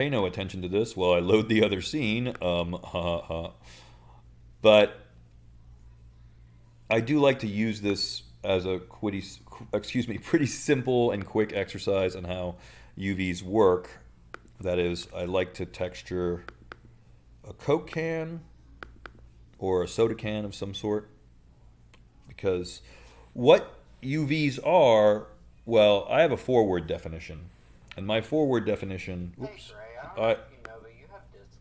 Pay no attention to this while I load the other scene. But I do like to use this as a pretty simple and quick exercise on how UVs work. That is, I like to texture a Coke can or a soda can of some sort, because what UVs are, well, I have a four-word definition. And my four-word definition, Hey whoops, Gray, I don't know I, if you know, but you have this.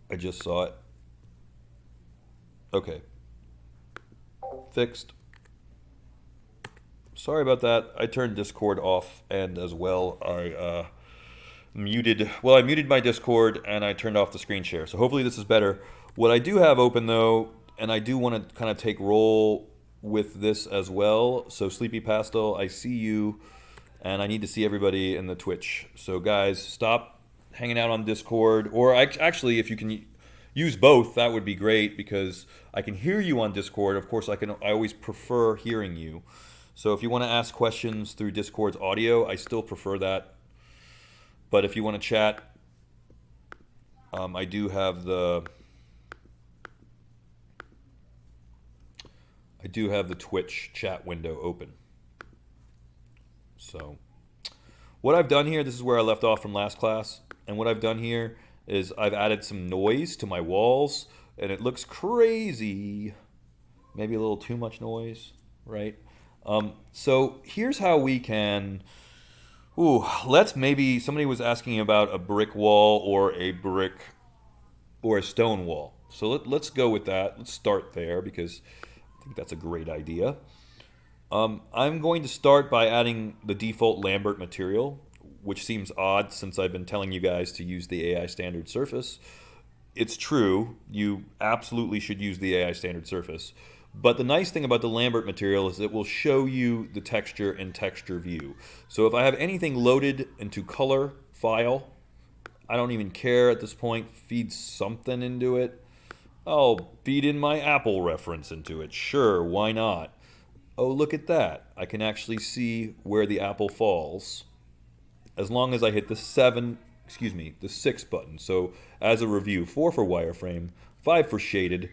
I just saw it. Okay, fixed. Sorry about that. I turned Discord off, and as well, I muted my Discord and I turned off the screen share. So hopefully this is better. What I do have open though, and I do want to kind of take role with this as well. So Sleepy Pastel, I see you, and I need to see everybody in the Twitch. So guys, stop hanging out on Discord, or actually, if you can use both, that would be great, because I can hear you on Discord. Of course, I always prefer hearing you. So if you want to ask questions through Discord's audio, I still prefer that. But if you want to chat, I do have the Twitch chat window open. So what I've done here, this is where I left off from last class, and what I've done here is I've added some noise to my walls, and it looks crazy. Maybe a little too much noise, right? So here's how we can. Ooh, somebody was asking about a brick wall or a stone wall. So let's go with that. Let's start there, because I think that's a great idea. I'm going to start by adding the default Lambert material, which seems odd since I've been telling you guys to use the AI standard surface. It's true, you absolutely should use the AI standard surface. But the nice thing about the Lambert material is it will show you the texture in texture view. So if I have anything loaded into color file, I don't even care at this point, feed something into it. I'll feed in my Apple reference into it. Sure, why not? Oh, look at that. I can actually see where the apple falls as long as I hit the 6 button. So as a review, 4 for wireframe, 5 for shaded.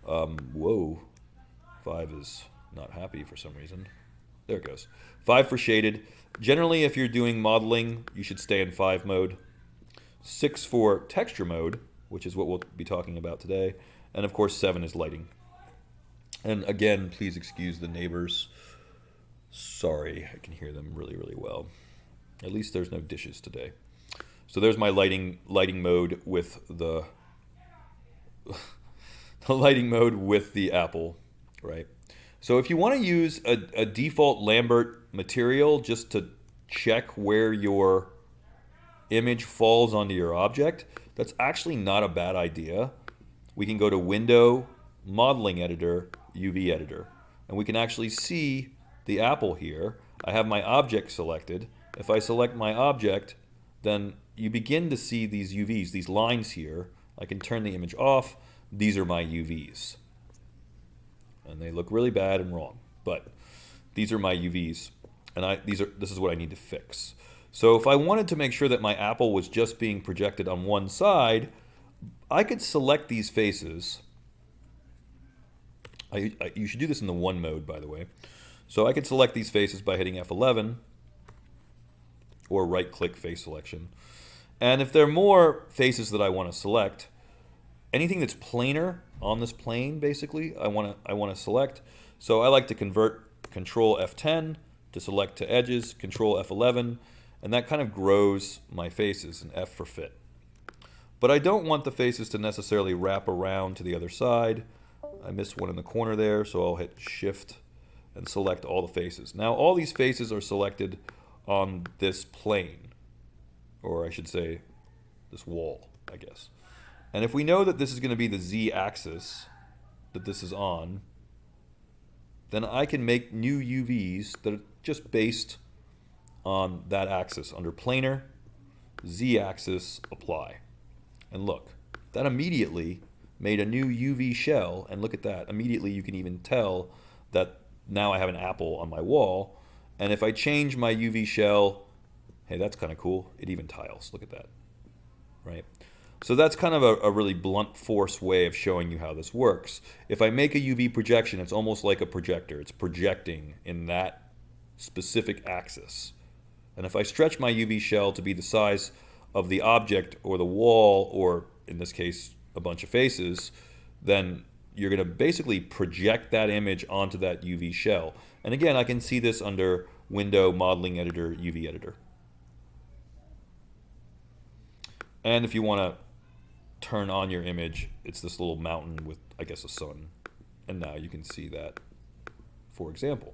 Whoa, 5 is not happy for some reason. There it goes. 5 for shaded. Generally, if you're doing modeling, you should stay in 5 mode. 6 for texture mode, which is what we'll be talking about today. And of course, 7 is lighting. And again, please excuse the neighbors. Sorry, I can hear them really, really well. At least there's no dishes today. So there's my lighting mode with the the lighting mode with the apple, right? So if you want to use a default Lambert material just to check where your image falls onto your object, that's actually not a bad idea. We can go to Window, Modeling Editor, UV Editor, and we can actually see the apple here. I have my object selected. If I select my object, then you begin to see these UVs, these lines here. I can turn the image off. These are my UVs. And they look really bad and wrong, but these are my UVs, and this is what I need to fix. So if I wanted to make sure that my apple was just being projected on one side, I could select these faces. You should do this in the one mode, by the way. So I could select these faces by hitting F11 or right-click face selection. And if there are more faces that I want to select, anything that's planar on this plane, basically, I want to select. So I like to convert Control F10 to select to edges, Control F11, and that kind of grows my faces, and F for fit. But I don't want the faces to necessarily wrap around to the other side. I missed one in the corner there, so I'll hit Shift and select all the faces. Now all these faces are selected on this plane, or I should say this wall, I guess. And if we know that this is going to be the Z-axis that this is on, then I can make new UVs that are just based on that axis. Under planar, Z-axis, apply. And look, that immediately made a new UV shell, and look at that. Immediately you can even tell that now I have an apple on my wall, And if I change my UV shell, hey, that's kind of cool. It even tiles. Look at that, right? So that's kind of a really blunt force way of showing you how this works. If I make a UV projection, it's almost like a projector. It's projecting in that specific axis. And if I stretch my UV shell to be the size of the object or the wall, or in this case, a bunch of faces, then you're going to basically project that image onto that UV shell. And again, I can see this under Window, Modeling Editor, UV Editor. And if you want to turn on your image, it's this little mountain with, I guess, a sun. And now you can see that, for example.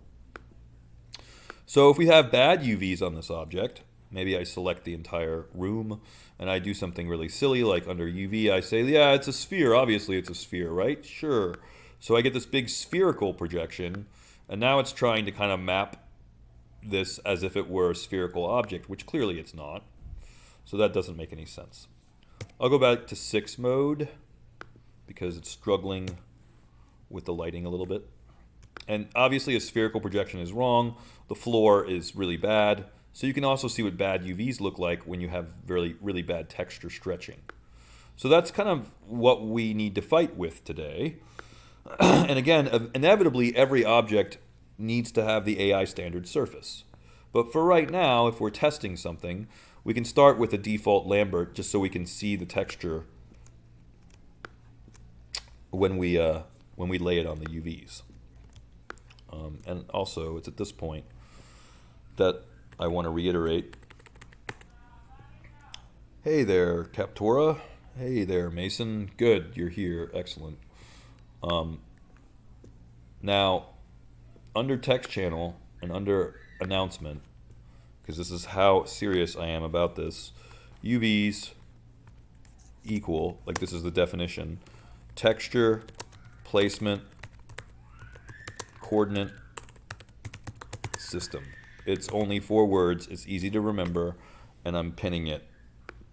So if we have bad UVs on this object, maybe I select the entire room and I do something really silly, like under UV I say, yeah, it's a sphere. Obviously it's a sphere, right? Sure. So I get this big spherical projection, and now it's trying to kind of map this as if it were a spherical object, which clearly it's not. So that doesn't make any sense. I'll go back to 6 mode because it's struggling with the lighting a little bit. And obviously a spherical projection is wrong. The floor is really bad. So you can also see what bad UVs look like when you have really, really bad texture stretching. So that's kind of what we need to fight with today. And again, inevitably every object needs to have the AI standard surface. But for right now, if we're testing something, we can start with a default Lambert just so we can see the texture when we lay it on the UVs. And also, it's at this point that I want to reiterate. Hey there, Captora. Hey there, Mason. Good, you're here. Excellent. Now, under text channel and under announcement, because this is how serious I am about this, UVs equal, like this is the definition, texture, placement, coordinate, system. It's only 4 words. It's easy to remember, and I'm pinning it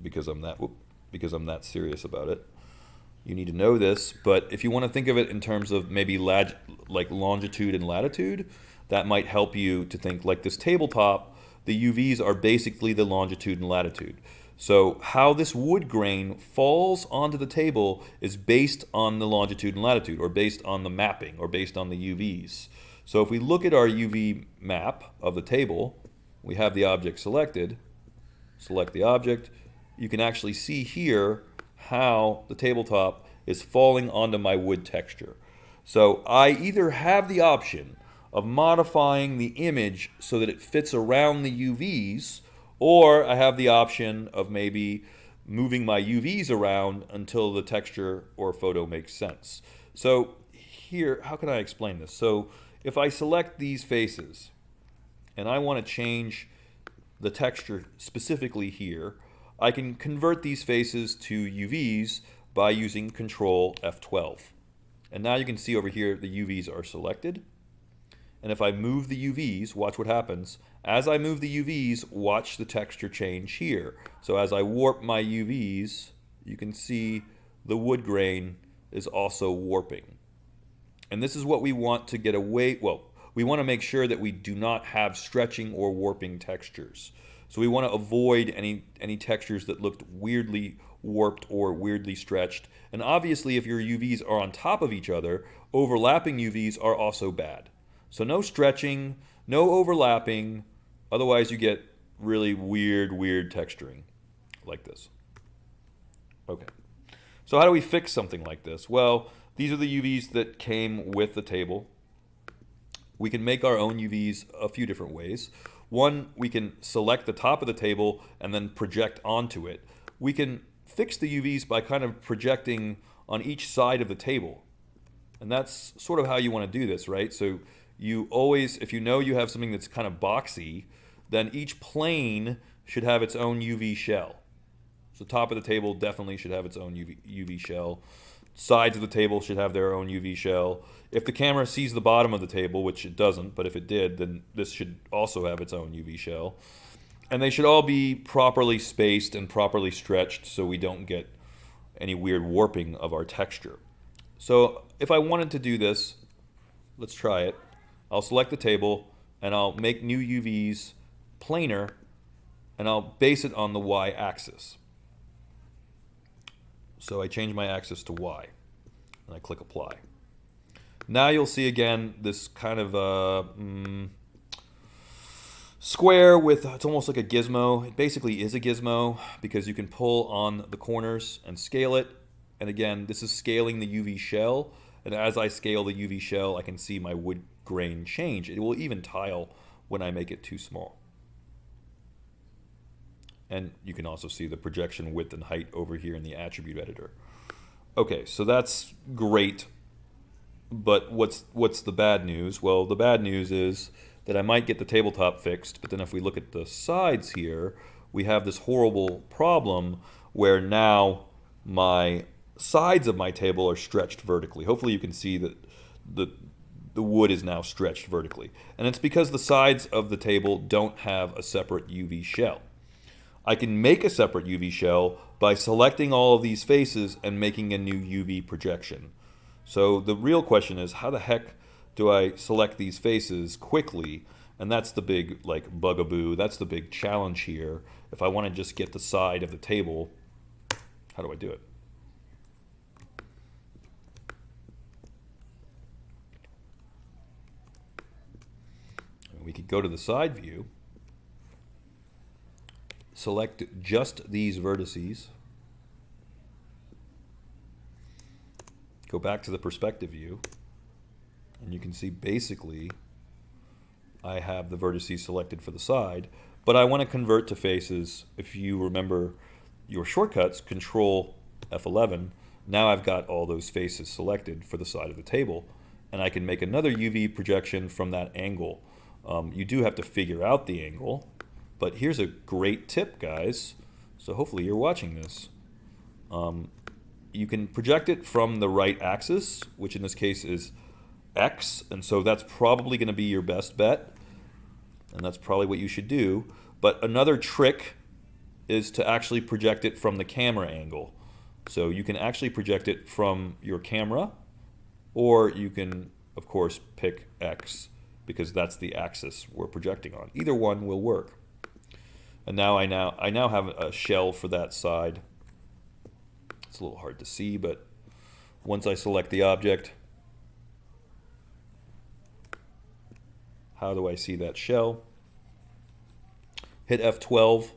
because I'm that serious about it. You need to know this, but if you want to think of it in terms of maybe like longitude and latitude, that might help you to think like this tabletop. The UVs are basically the longitude and latitude. So how this wood grain falls onto the table is based on the longitude and latitude, or based on the mapping, or based on the UVs. So if we look at our UV map of the table, we have the object selected, select the object, you can actually see here how the tabletop is falling onto my wood texture. So I either have the option of modifying the image so that it fits around the UVs, or I have the option of maybe moving my UVs around until the texture or photo makes sense. So here, how can I explain this? So if I select these faces and I want to change the texture specifically here, I can convert these faces to UVs by using Control F12. And now you can see over here the UVs are selected. And if I move the UVs, watch what happens. As I move the UVs, watch the texture change here. So as I warp my UVs, you can see the wood grain is also warping. And this is what we want to get away, well, we want to make sure that we do not have stretching or warping textures. So we want to avoid any textures that looked weirdly warped or weirdly stretched. And obviously if your UVs are on top of each other, overlapping UVs are also bad. So no stretching, no overlapping, otherwise you get really weird texturing like this. Okay, so how do we fix something like this? Well, these are the UVs that came with the table. We can make our own UVs a few different ways. One, we can select the top of the table and then project onto it. We can fix the UVs by kind of projecting on each side of the table. And that's sort of how you want to do this, right? So you always, if you know you have something that's kind of boxy, then each plane should have its own UV shell. So top of the table definitely should have its own UV shell. Sides of the table should have their own UV shell. If the camera sees the bottom of the table, which it doesn't, but if it did, then this should also have its own UV shell. And they should all be properly spaced and properly stretched so we don't get any weird warping of our texture. So if I wanted to do this, let's try it. I'll select the table, and I'll make new UVs planar, and I'll base it on the y-axis. So I change my axis to y, and I click apply. Now you'll see again this kind of square with, it's almost like a gizmo. It basically is a gizmo because you can pull on the corners and scale it. And again, this is scaling the UV shell. And as I scale the UV shell, I can see my wood grain change. It will even tile when I make it too small. And you can also see the projection width and height over here in the attribute editor. Okay, so that's great. But what's the bad news? Well, the bad news is that I might get the tabletop fixed, but then if we look at the sides here, we have this horrible problem where now my sides of my table are stretched vertically. Hopefully you can see that the wood is now stretched vertically. And it's because the sides of the table don't have a separate UV shell. I can make a separate UV shell by selecting all of these faces and making a new UV projection. So the real question is, how the heck do I select these faces quickly? And that's the big bugaboo. That's the big challenge here. If I want to just get the side of the table, how do I do it? We could go to the side view, select just these vertices, go back to the perspective view, and you can see basically I have the vertices selected for the side, but I want to convert to faces. If you remember your shortcuts, Control F11, now I've got all those faces selected for the side of the table, and I can make another UV projection from that angle. You do have to figure out the angle, but here's a great tip, guys. So hopefully you're watching this. You can project it from the right axis, which in this case is X, and so that's probably going to be your best bet, and that's probably what you should do. But another trick is to actually project it from the camera angle. So you can actually project it from your camera, or you can, of course, pick X, because that's the axis we're projecting on. Either one will work. And now I now have a shell for that side. It's a little hard to see, but once I select the object, how do I see that shell? Hit F12.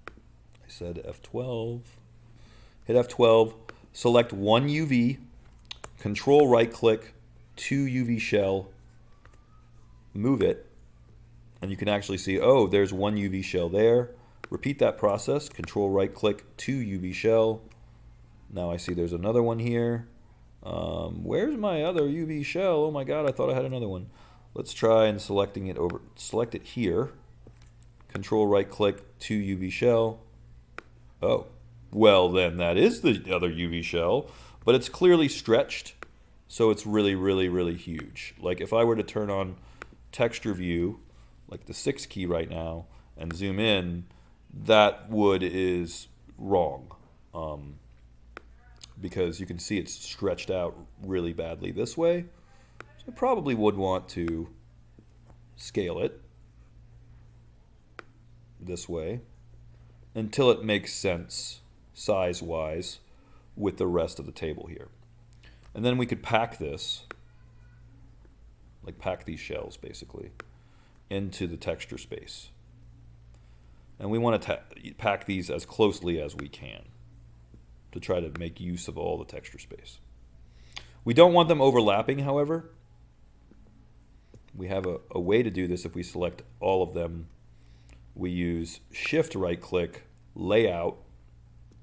I said F12. Hit F12, select one UV, Control right click, 2 UV shell, move it, and you can actually see, oh, there's one UV shell there. Repeat that process, Control right click, 2 UV shell. Now I see there's another one here. Where's my other UV shell? Oh my god, I thought I had another one. Let's try and select it here. Control right click, 2 UV shell. Oh, well then that is the other UV shell, but it's clearly stretched, so it's really, really, really huge. Like if I were to turn on texture view, like the 6 key right now, and zoom in, that wood is wrong. Because you can see it's stretched out really badly this way. So I probably would want to scale it this way until it makes sense size-wise with the rest of the table here. And then we could pack this, like pack these shells basically, into the texture space. And we want to pack these as closely as we can to try to make use of all the texture space. We don't want them overlapping, however. We have a way to do this. If we select all of them, we use Shift right click, Layout,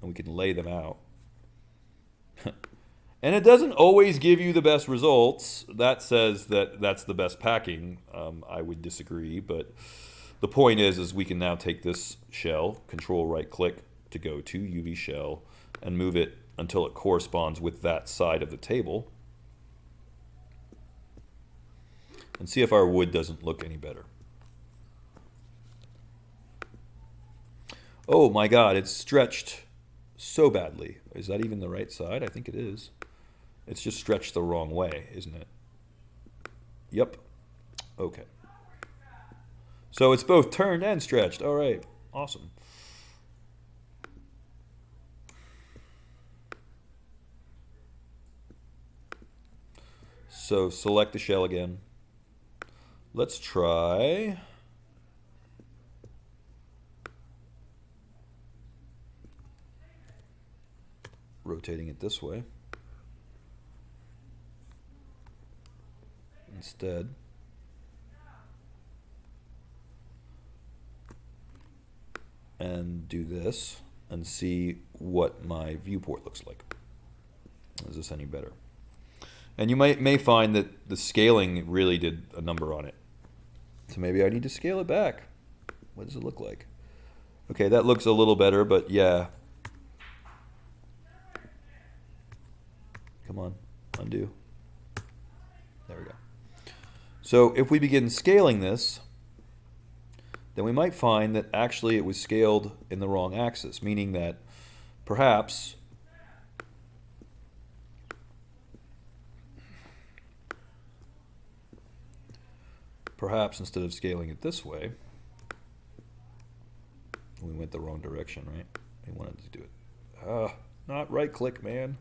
and we can lay them out. And it doesn't always give you the best results. That says that that's the best packing. I would disagree, but the point is we can now take this shell, Control right click to go to UV shell, and move it until it corresponds with that side of the table. And see if our wood doesn't look any better. Oh my god, it's stretched so badly. Is that even the right side? I think it is. It's just stretched the wrong way, isn't it? Yep. Okay. So it's both turned and stretched. All right, awesome. So select the shell again. Let's try rotating it this way instead. And do this and see what my viewport looks like. Is this any better? And you may find that the scaling really did a number on it. So maybe I need to scale it back. What does it look like? Okay, that looks a little better, but yeah. Come on, undo. There we go. So if we begin scaling this, then we might find that actually it was scaled in the wrong axis, meaning that perhaps instead of scaling it this way, we went the wrong direction, right? We wanted to do it. Not right click, man.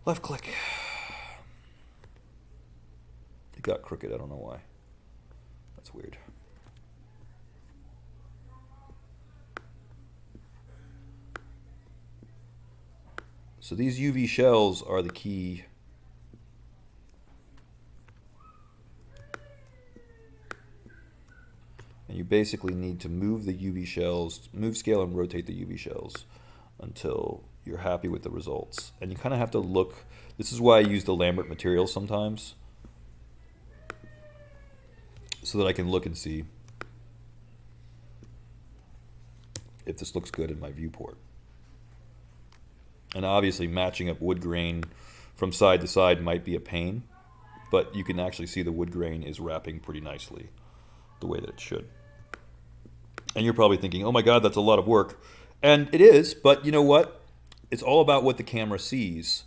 Left click. It got crooked, I don't know why. That's weird. So these UV shells are the key. And you basically need to move the UV shells, move scale and rotate the UV shells until you're happy with the results. And you kind of have to look. This is why I use the Lambert material sometimes, so that I can look and see if this looks good in my viewport. And obviously matching up wood grain from side to side might be a pain, but you can actually see the wood grain is wrapping pretty nicely the way that it should. And you're probably thinking, oh my God, that's a lot of work. And it is, but you know what? It's all about what the camera sees.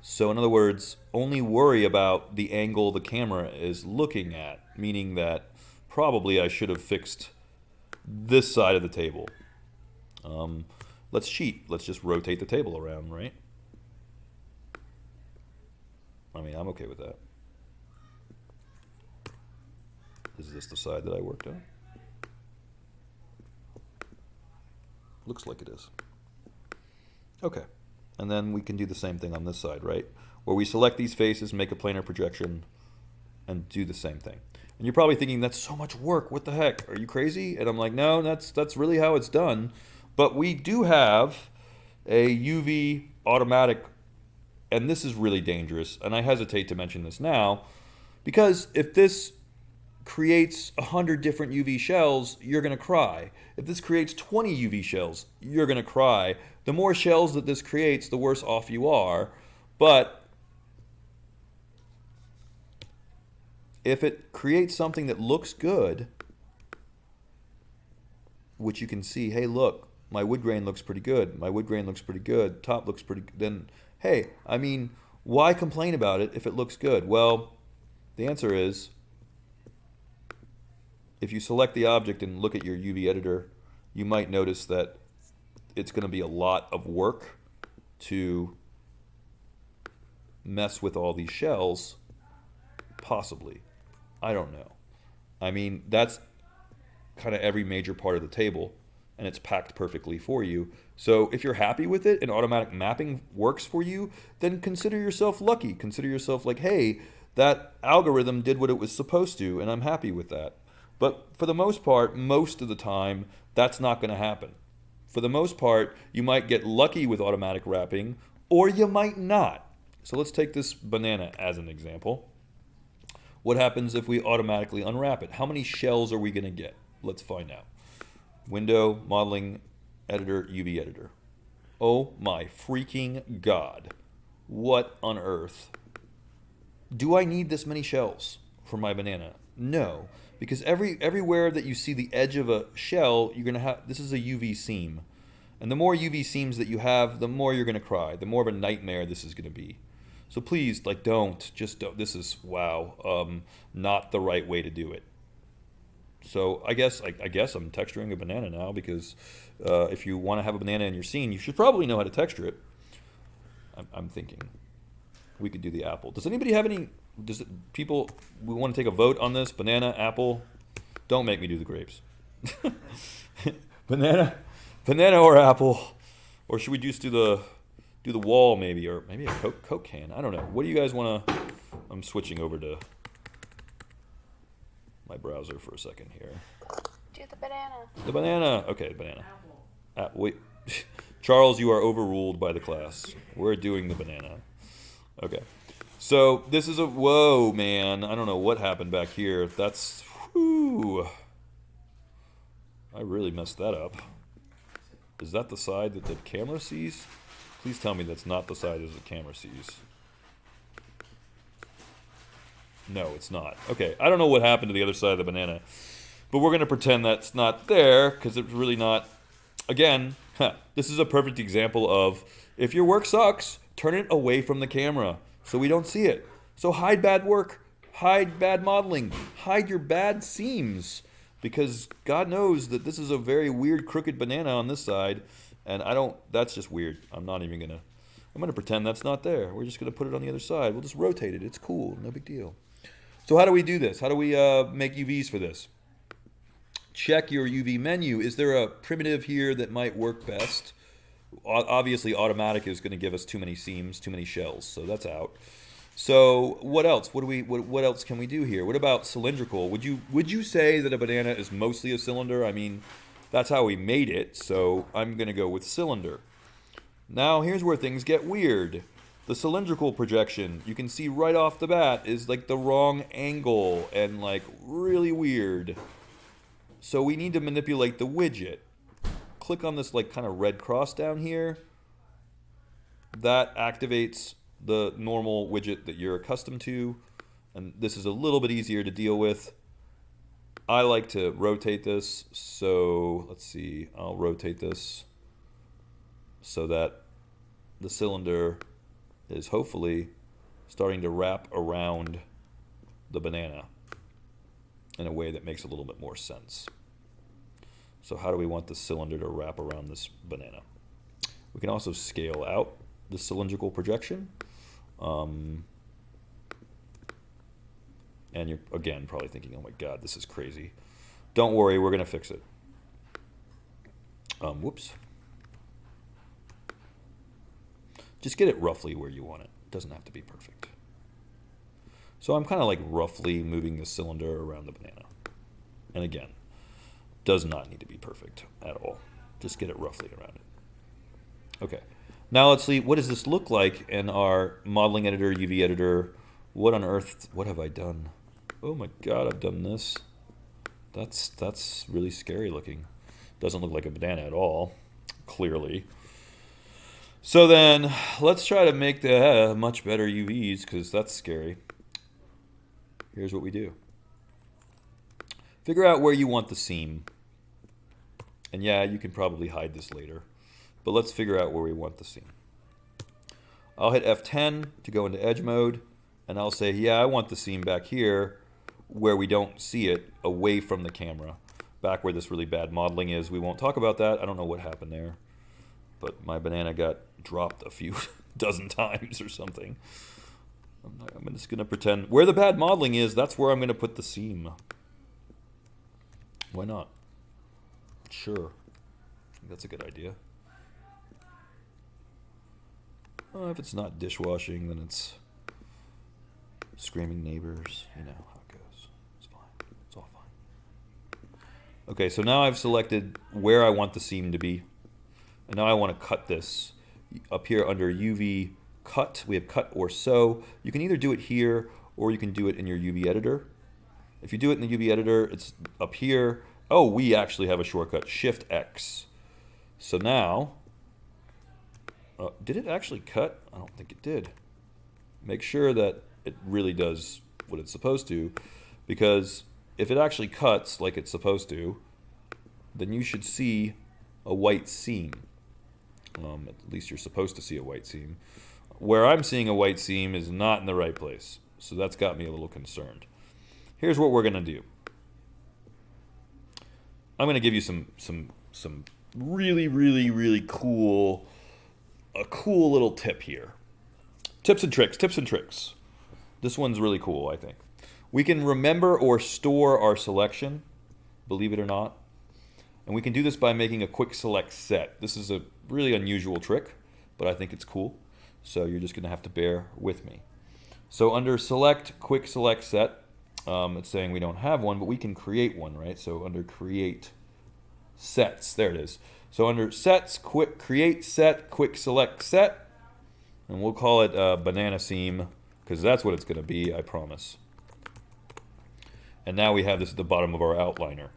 So in other words, only worry about the angle the camera is looking at, meaning that probably I should have fixed this side of the table. Let's cheat. Let's just rotate the table around, right? I mean, I'm okay with that. Is this the side that I worked on? Looks like it is. Okay. And then we can do the same thing on this side, right? Where we select these faces, make a planar projection, and do the same thing. And you're probably thinking, that's so much work. What the heck? Are you crazy? And I'm like, no, that's really how it's done. But we do have a UV automatic, and this is really dangerous, and I hesitate to mention this now, because if this creates 100 different UV shells, you're going to cry. If this creates 20 UV shells, you're going to cry. The more shells that this creates, the worse off you are. But if it creates something that looks good, which you can see, hey, look, my wood grain looks pretty good. My wood grain looks pretty good. Top looks pretty good. Then, hey, I mean, why complain about it if it looks good? Well, the answer is, if you select the object and look at your UV editor, you might notice that it's going to be a lot of work to mess with all these shells, possibly. I don't know. I mean, that's kind of every major part of the table, and it's packed perfectly for you. So if you're happy with it and automatic mapping works for you, then consider yourself lucky. Consider yourself like, hey, that algorithm did what it was supposed to, and I'm happy with that. But for the most part, most of the time, that's not going to happen. For the most part, you might get lucky with automatic wrapping, or you might not. So let's take this banana as an example. What happens if we automatically unwrap it? How many shells are we going to get? Let's find out. Window, modeling, editor, UV editor. Oh my freaking God. What on earth? Do I need this many shells for my banana? No. Because everywhere that you see the edge of a shell, you're going to have, this is a UV seam. And the more UV seams that you have, the more you're going to cry. The more of a nightmare this is going to be. So please, like, just don't. This is, wow, not the right way to do it. So I guess I'm texturing a banana now because if you want to have a banana in your scene, you should probably know how to texture it. I'm thinking we could do the apple. Does anybody have any? People, we want to take a vote on this? Banana, apple. Don't make me do the grapes. banana or apple, or should we just do the wall maybe, or maybe a Coke can? I don't know. What do you guys want to? I'm switching over to my browser for a second here. Do the banana. The banana. Okay, banana. Wait, Charles, you are overruled by the class. We're doing the banana. Okay. So this is whoa, man. I don't know what happened back here. That's, whew. I really messed that up. Is that the side that the camera sees? Please tell me that's not the side that the camera sees. No, it's not. Okay, I don't know what happened to the other side of the banana, but we're going to pretend that's not there because it's really not. Again, this is a perfect example of if your work sucks, turn it away from the camera so we don't see it. So hide bad work, hide bad modeling, hide your bad seams, because God knows that this is a very weird crooked banana on this side, and that's just weird. I'm going to pretend that's not there. We're just going to put it on the other side. We'll just rotate it. It's cool. No big deal. So how do we do this? How do we make UVs for this? Check your UV menu. Is there a primitive here that might work best? Obviously, automatic is going to give us too many seams, too many shells, so that's out. So what else? What else can we do here? What about cylindrical? Would you say that a banana is mostly a cylinder? I mean, that's how we made it, so I'm going to go with cylinder. Now, here's where things get weird. The cylindrical projection, you can see right off the bat, is like the wrong angle and like really weird. So we need to manipulate the widget. Click on this like kind of red cross down here. That activates the normal widget that you're accustomed to. And this is a little bit easier to deal with. I like to rotate this. So let's see, I'll rotate this so that the cylinder is hopefully starting to wrap around the banana in a way that makes a little bit more sense. So how do we want the cylinder to wrap around this banana? We can also scale out the cylindrical projection. And you're, again, probably thinking, oh my God, this is crazy. Don't worry, we're going to fix it. Whoops. Just get it roughly where you want it. It doesn't have to be perfect. So I'm kind of like roughly moving the cylinder around the banana. And again, does not need to be perfect at all. Just get it roughly around it. Okay. Now let's see, what does this look like in our modeling editor, UV editor? What on earth, what have I done? Oh my God, I've done this. That's really scary looking. Doesn't look like a banana at all, clearly. So then, let's try to make the much better UVs, because that's scary. Here's what we do. Figure out where you want the seam. And yeah, you can probably hide this later. But let's figure out where we want the seam. I'll hit F10 to go into edge mode. And I'll say, yeah, I want the seam back here where we don't see it, away from the camera. Back where this really bad modeling is. We won't talk about that. I don't know what happened there. But my banana got dropped a few dozen times or something. I'm just going to pretend where the bad modeling is, that's where I'm going to put the seam. Why not? Sure. I think that's a good idea. If it's not dishwashing, then it's screaming neighbors. You know how it goes. It's fine. It's all fine. Okay, so now I've selected where I want the seam to be. And now I want to cut this. Up here under UV cut, we have cut or sew. You can either do it here or you can do it in your UV editor. If you do it in the UV editor, it's up here. Oh, we actually have a shortcut, Shift X. So now, did it actually cut? I don't think it did. Make sure that it really does what it's supposed to, because if it actually cuts like it's supposed to, then you should see a white seam. At least you're supposed to see a white seam. Where I'm seeing a white seam is not in the right place. So that's got me a little concerned. Here's what we're going to do. I'm going to give you some really, really, really cool, a cool little tip here. Tips and tricks, tips and tricks. This one's really cool, I think. We can remember or store our selection, believe it or not. And we can do this by making a quick select set. This is a really unusual trick, but I think it's cool. So you're just going to have to bear with me. So under select, quick select set, it's saying we don't have one, but we can create one, right? So under create sets, there it is. So under sets, quick create set, quick select set, and we'll call it banana seam, because that's what it's going to be, I promise. And now we have this at the bottom of our outliner.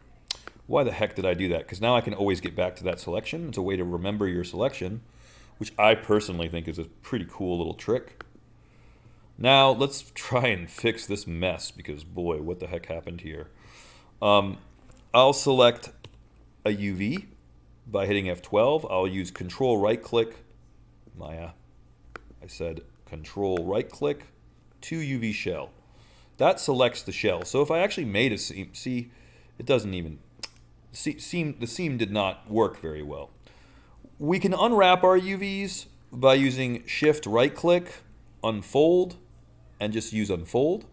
Why the heck did I do that? Because now I can always get back to that selection. It's a way to remember your selection, which I personally think is a pretty cool little trick. Now let's try and fix this mess, because boy, what the heck happened here? I'll select a UV by hitting F12. I'll use Control right click. Maya, I said Control right click to UV shell. That selects the shell. So if I actually made a seam, see, it doesn't even, the seam did not work very well. We can unwrap our UVs by using Shift right click, unfold, and just use unfold.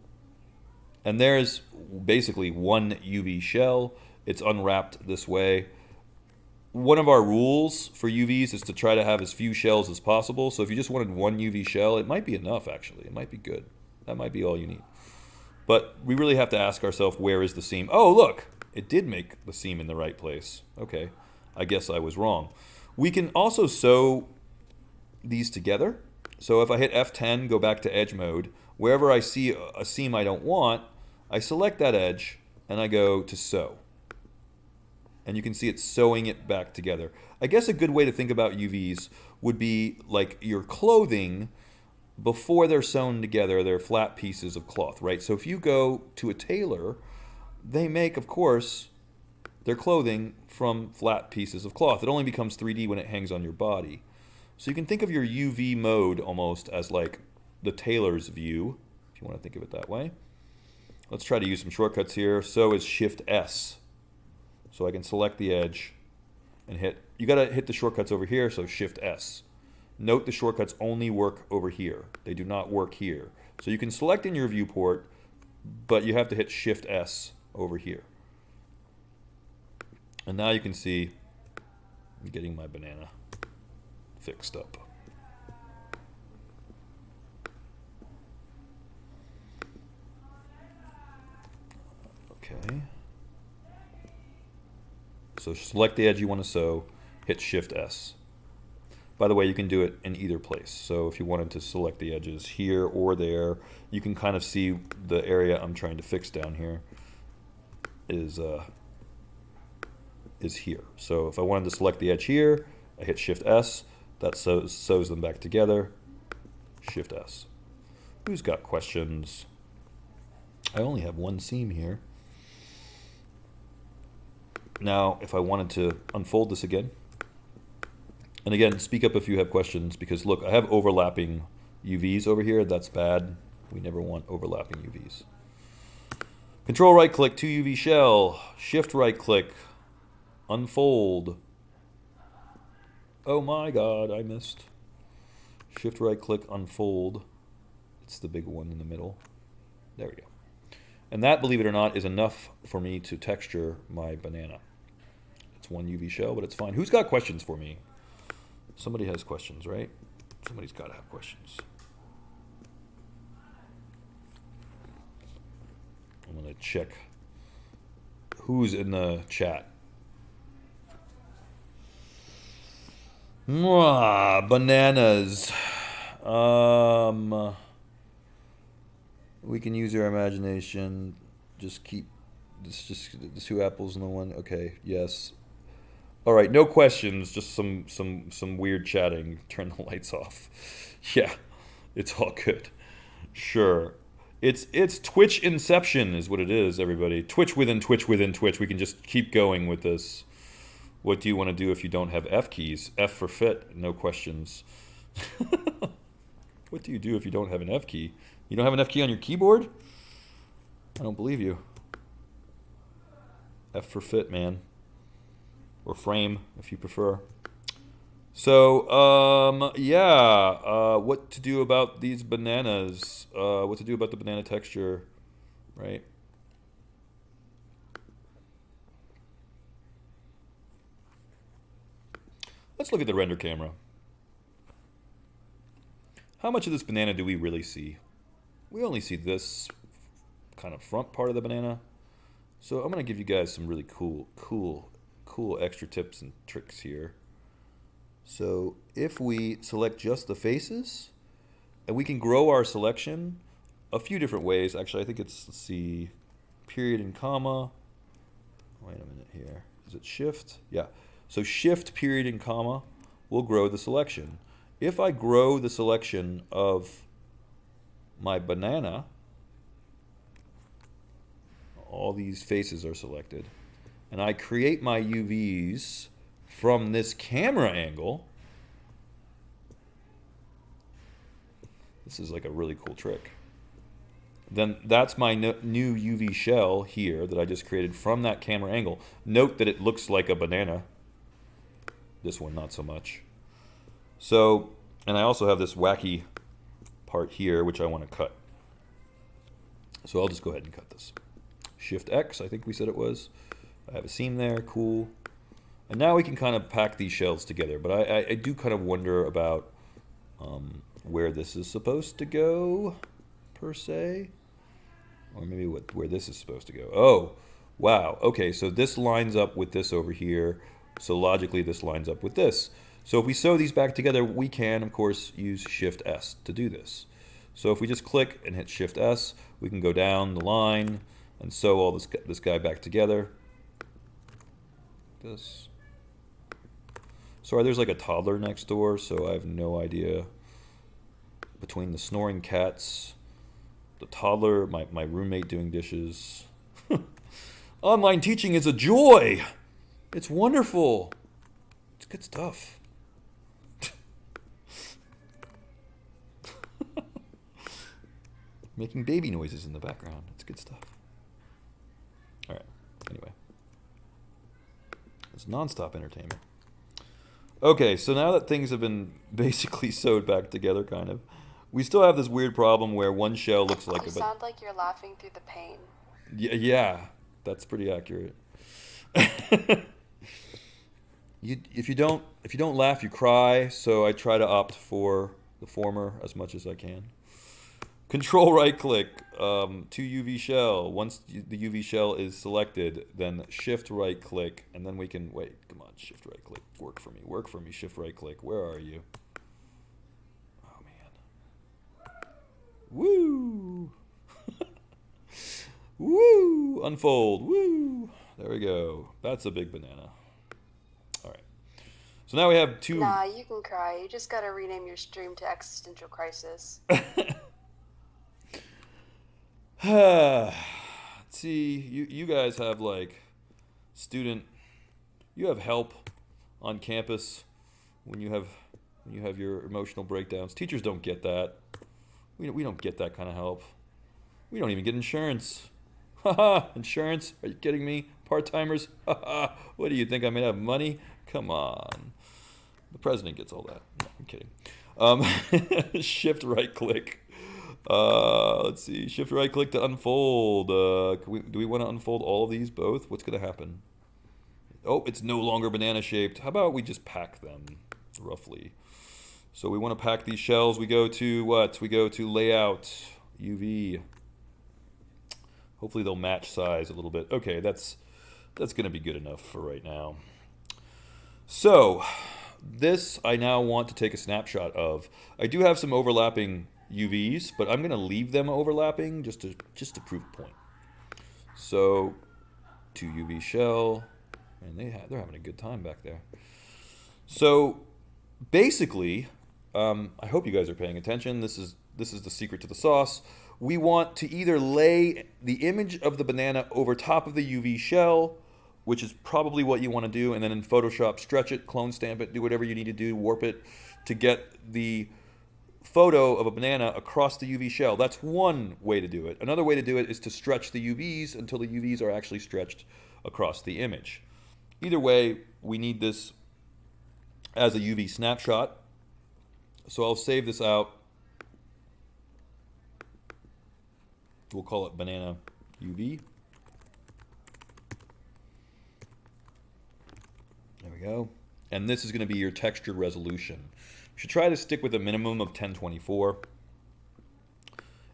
And there's basically one UV shell. It's unwrapped this way. One of our rules for UVs is to try to have as few shells as possible. So if you just wanted one UV shell, it might be enough actually. It might be good. That might be all you need. But we really have to ask ourselves, where is the seam? Oh, look, it did make the seam in the right place. Okay, I guess I was wrong. We can also sew these together. So if I hit F10, go back to edge mode, wherever I see a seam I don't want, I select that edge and I go to sew. And you can see it sewing it back together. I guess a good way to think about UVs would be like your clothing. Before they're sewn together, they're flat pieces of cloth, right? So if you go to a tailor, they make, of course, their clothing from flat pieces of cloth. It only becomes 3D when it hangs on your body. So you can think of your UV mode almost as like the tailor's view, if you want to think of it that way. Let's try to use some shortcuts here. So is Shift S. So I can select the edge and hit, you got to hit the shortcuts over here, so Shift S. Note the shortcuts only work over here. They do not work here. So you can select in your viewport, but you have to hit Shift S over here. And now you can see I'm getting my banana fixed up. Okay. So select the edge you want to sew, hit Shift S. By the way, you can do it in either place. So if you wanted to select the edges here or there, you can kind of see the area I'm trying to fix down here is here. So if I wanted to select the edge here, I hit Shift S. That sews them back together. Shift S. Who's got questions? I only have one seam here. Now, if I wanted to unfold this again, and again, speak up if you have questions, because look, I have overlapping UVs over here. That's bad. We never want overlapping UVs. Control right click to UV shell. Shift right click. Unfold. Oh my God, I missed. Shift right click, unfold. It's the big one in the middle. There we go. And that, believe it or not, is enough for me to texture my banana. It's one UV shell, but it's fine. Who's got questions for me? Somebody has questions, right? Somebody's got to have questions. I'm going to check who's in the chat. Bananas. We can use our imagination. Just keep this. Just the two apples and the one. Okay. Yes. All right. No questions. Just some weird chatting. Turn the lights off. Yeah. It's all good. Sure. It's Twitch Inception is what it is. Everybody. Twitch within Twitch within Twitch. We can just keep going with this. What do you want to do if you don't have F keys? F for fit, no questions. What do you do if you don't have an F key? You don't have an F key on your keyboard? I don't believe you. F for fit, man. or frame if you prefer. So, yeah, what to do about these bananas? What to do about the banana texture, right? Let's look at the render camera. How much of this banana do we really see? We only see this kind of front part of the banana. So I'm going to give you guys some really cool extra tips and tricks here. So if we select just the faces, and we can grow our selection a few different ways. Actually, I think it's, let's see, period and comma. Wait a minute here. Is it shift? Yeah. So shift, period, and comma will grow the selection. If I grow the selection of my banana, all these faces are selected, and I create my UVs from this camera angle, this is like a really cool trick. Then that's my new UV shell here that I just created from that camera angle. Note that it looks like a banana. This one, not so much. So, and I also have this wacky part here, which I want to cut. So I'll just go ahead and cut this. Shift X, I think we said it was. I have a seam there, cool. And now we can kind of pack these shells together. But I do kind of wonder about where this is supposed to go, per se. Or maybe where this is supposed to go. Oh, wow. Okay, so this lines up with this over here. So logically, this lines up with this. So if we sew these back together, we can, of course, use Shift S to do this. So if we just click and hit Shift S, we can go down the line and sew all this guy back together. This. Sorry, there's like a toddler next door, so I have no idea. Between the snoring cats, the toddler, my roommate doing dishes. Online teaching is a joy. It's wonderful. It's good stuff. Making baby noises in the background. It's good stuff. All right. Anyway. It's nonstop entertainment. Okay, so now that things have been basically sewed back together, kind of, we still have this weird problem where one shell looks like You sound like you're laughing through the pain. Yeah, that's pretty accurate. If you don't laugh, you cry. So I try to opt for the former as much as I can. Control right click to UV shell. Once the UV shell is selected, then shift right click, and then we can wait. Come on, shift right click. Work for me. Shift right click. Where are you? Oh man. Woo! Woo! Unfold. Woo! There we go. That's a big banana. All right. So now we have two. Nah, you can cry. You just gotta rename your stream to Existential Crisis. See, you guys have like you have help on campus when you have your emotional breakdowns. Teachers don't get that. We don't get that kind of help. We don't even get insurance. Haha, insurance? Are you kidding me? Part-timers? Haha, what do you think, I made out of money? Come on. The president gets all that. No, I'm kidding. Shift right click. Let's see. Shift right click to unfold. Do we want to unfold all of these both? What's going to happen? Oh, it's no longer banana shaped. How about we just pack them roughly? So we want to pack these shells. We go to what? We go to layout, UV. Hopefully they'll match size a little bit. Okay, that's going to be good enough for right now. So this I now want to take a snapshot of. I do have some overlapping UVs, but I'm going to leave them overlapping just to prove a point. So to UV shell, and they're having a good time back there. So basically, I hope you guys are paying attention. This is the secret to the sauce. We want to either lay the image of the banana over top of the UV shell, which is probably what you want to do, and then in Photoshop, stretch it, clone stamp it, do whatever you need to do, warp it to get the photo of a banana across the UV shell. That's one way to do it. Another way to do it is to stretch the UVs until the UVs are actually stretched across the image. Either way we need this as a UV snapshot. So I'll save this out. We'll call it banana UV. There we go. And this is going to be your texture resolution. You should try to stick with a minimum of 1024.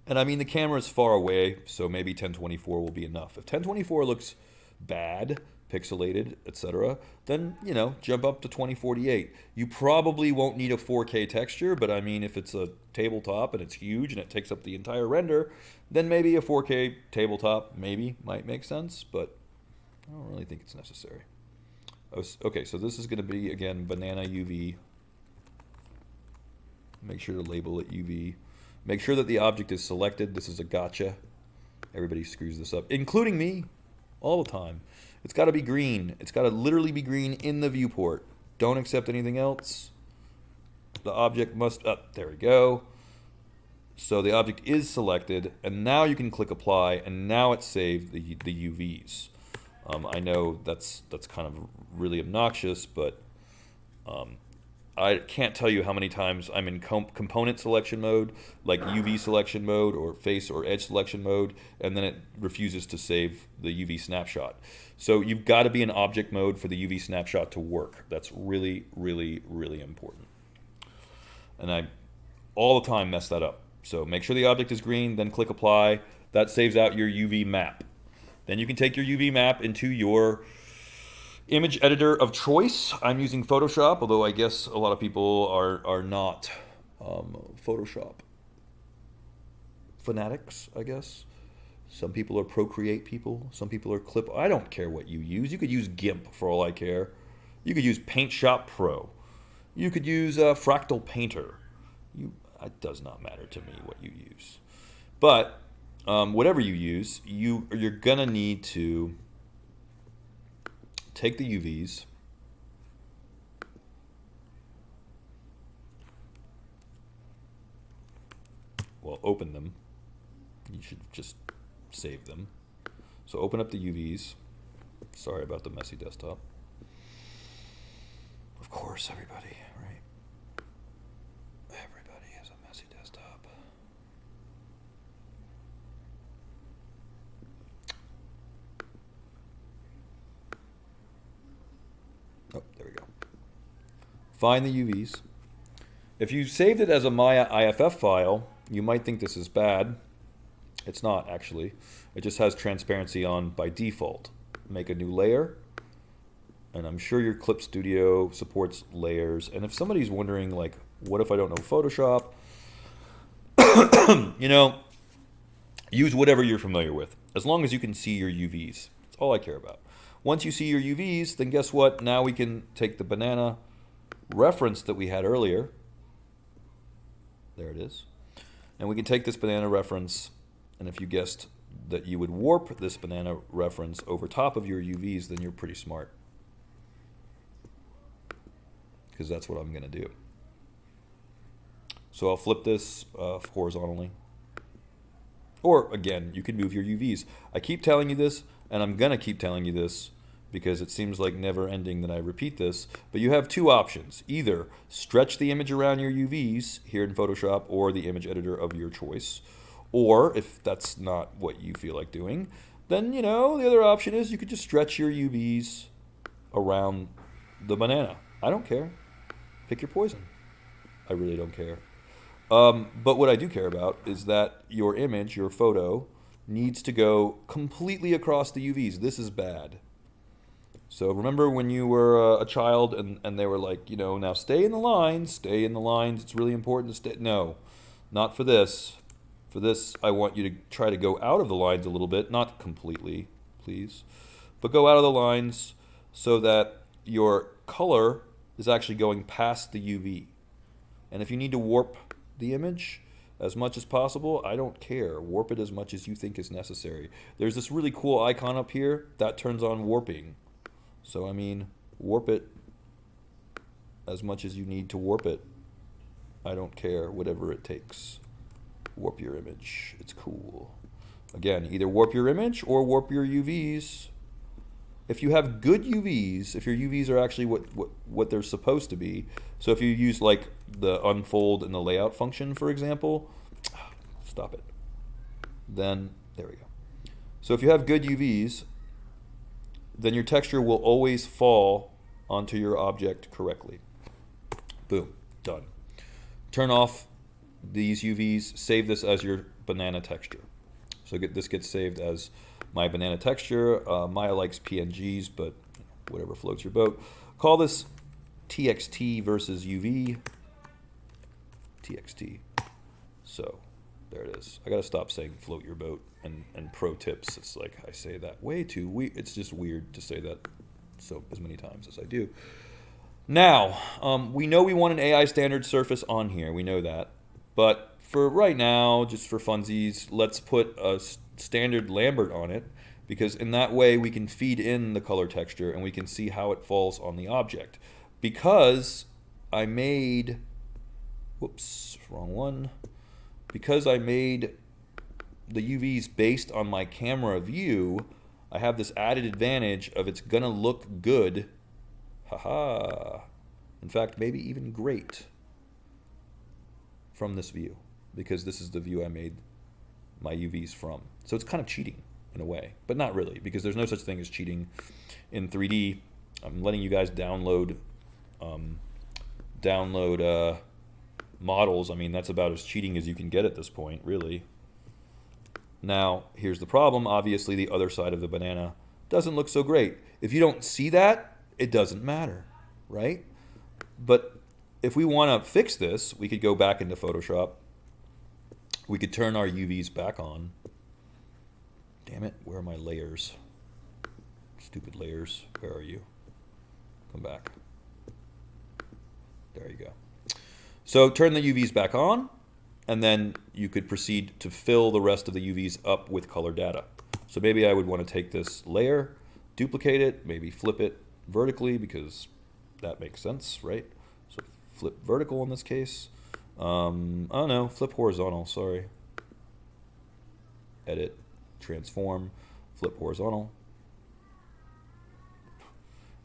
And I mean, the camera is far away, so maybe 1024 will be enough. If 1024 looks bad, pixelated, etc., then, you know, jump up to 2048. You probably won't need a 4K texture, but I mean, if it's a tabletop and it's huge and it takes up the entire render, then maybe a 4K tabletop maybe might make sense, but I don't really think it's necessary. Okay, so this is going to be, again, banana UV. Make sure to label it UV. Make sure that the object is selected. This is a gotcha. Everybody screws this up, including me, all the time. It's got to be green. It's got to literally be green in the viewport. Don't accept anything else. The object must, there we go. So the object is selected, and now you can click apply, and now it's saved the UVs. I know that's kind of really obnoxious, but I can't tell you how many times I'm in component selection mode, like UV selection mode or face or edge selection mode, and then it refuses to save the UV snapshot. So you've got to be in object mode for the UV snapshot to work. That's really, really, really important. And I all the time mess that up. So make sure the object is green, then click apply. That saves out your UV map. Then you can take your UV map into your image editor of choice. I'm using Photoshop, although I guess a lot of people are not Photoshop fanatics, I guess. Some people are Procreate people. Some people are Clip. I don't care what you use. You could use GIMP for all I care. You could use Paint Shop Pro. You could use Fractal Painter. It does not matter to me what you use. But whatever you use, you're gonna need to take the UVs, well, open them. You should just save them. So open up the UVs. Sorry about the messy desktop. Of course, everybody, right? Everybody has a messy desktop. Oh, there we go. Find the UVs. If you saved it as a Maya IFF file, you might think this is bad. It's not, actually. It just has transparency on by default. Make a new layer. And I'm sure your Clip Studio supports layers. And if somebody's wondering, like, what if I don't know Photoshop? You know, use whatever you're familiar with, as long as you can see your UVs. That's all I care about. Once you see your UVs, then guess what? Now we can take the banana reference that we had earlier. There it is. And we can take this banana reference, and if you guessed that you would warp this banana reference over top of your UVs, then you're pretty smart. Because that's what I'm going to do. So I'll flip this horizontally. Or, again, you can move your UVs. I keep telling you this, and I'm going to keep telling you this, because it seems like never ending that I repeat this. But you have two options. Either stretch the image around your UVs here in Photoshop or the image editor of your choice. Or, if that's not what you feel like doing, then, you know, the other option is you could just stretch your UVs around the banana. I don't care. Pick your poison. I really don't care. But what I do care about is that your image, your photo, needs to go completely across the UVs. This is bad. So remember when you were a child and they were like, you know, now stay in the lines, it's really important to stay. No, not for this. For this, I want you to try to go out of the lines a little bit, not completely, please, but go out of the lines so that your color is actually going past the UV. And if you need to warp the image as much as possible, I don't care. Warp it as much as you think is necessary. There's this really cool icon up here that turns on warping. So, I mean, warp it as much as you need to warp it. I don't care, whatever it takes. Warp your image. It's cool. Again, either warp your image or warp your UVs. if you have good UVs, if your UVs are actually what they're supposed to be, so if you use like the unfold and the layout function, for example, stop it. Then, there we go. So if you have good UVs, then your texture will always fall onto your object correctly. Boom, done. Turn off these UVs, save this as your banana texture. So this gets saved as my banana texture. Maya likes PNGs, but whatever floats your boat. Call this TXT versus UV. TXT. So there it is. I gotta stop saying float your boat and pro tips. It's like I say that way too. It's just weird to say that so as many times as I do. Now, we know we want an AI standard surface on here. We know that. But for right now, just for funsies, let's put a standard Lambert on it, because in that way we can feed in the color texture and we can see how it falls on the object. Because I made, whoops, wrong one. Because I made the UVs based on my camera view, I have this added advantage of it's gonna look good. Haha. In fact, maybe even great from this view, because this is the view I made my UVs from. So it's kind of cheating in a way, but not really, because there's no such thing as cheating in 3D. I'm letting you guys download models. I mean, that's about as cheating as you can get at this point, really. Now, here's the problem. Obviously, the other side of the banana doesn't look so great. If you don't see that, it doesn't matter, right? But if we want to fix this, we could go back into Photoshop. We could turn our UVs back on. Damn it, where are my layers? Stupid layers, where are you? Come back. There you go. So turn the UVs back on, and then you could proceed to fill the rest of the UVs up with color data. So maybe I would want to take this layer, duplicate it, maybe flip it vertically, because that makes sense, right? So flip vertical in this case. Oh no, flip horizontal, sorry. Edit, transform, flip horizontal.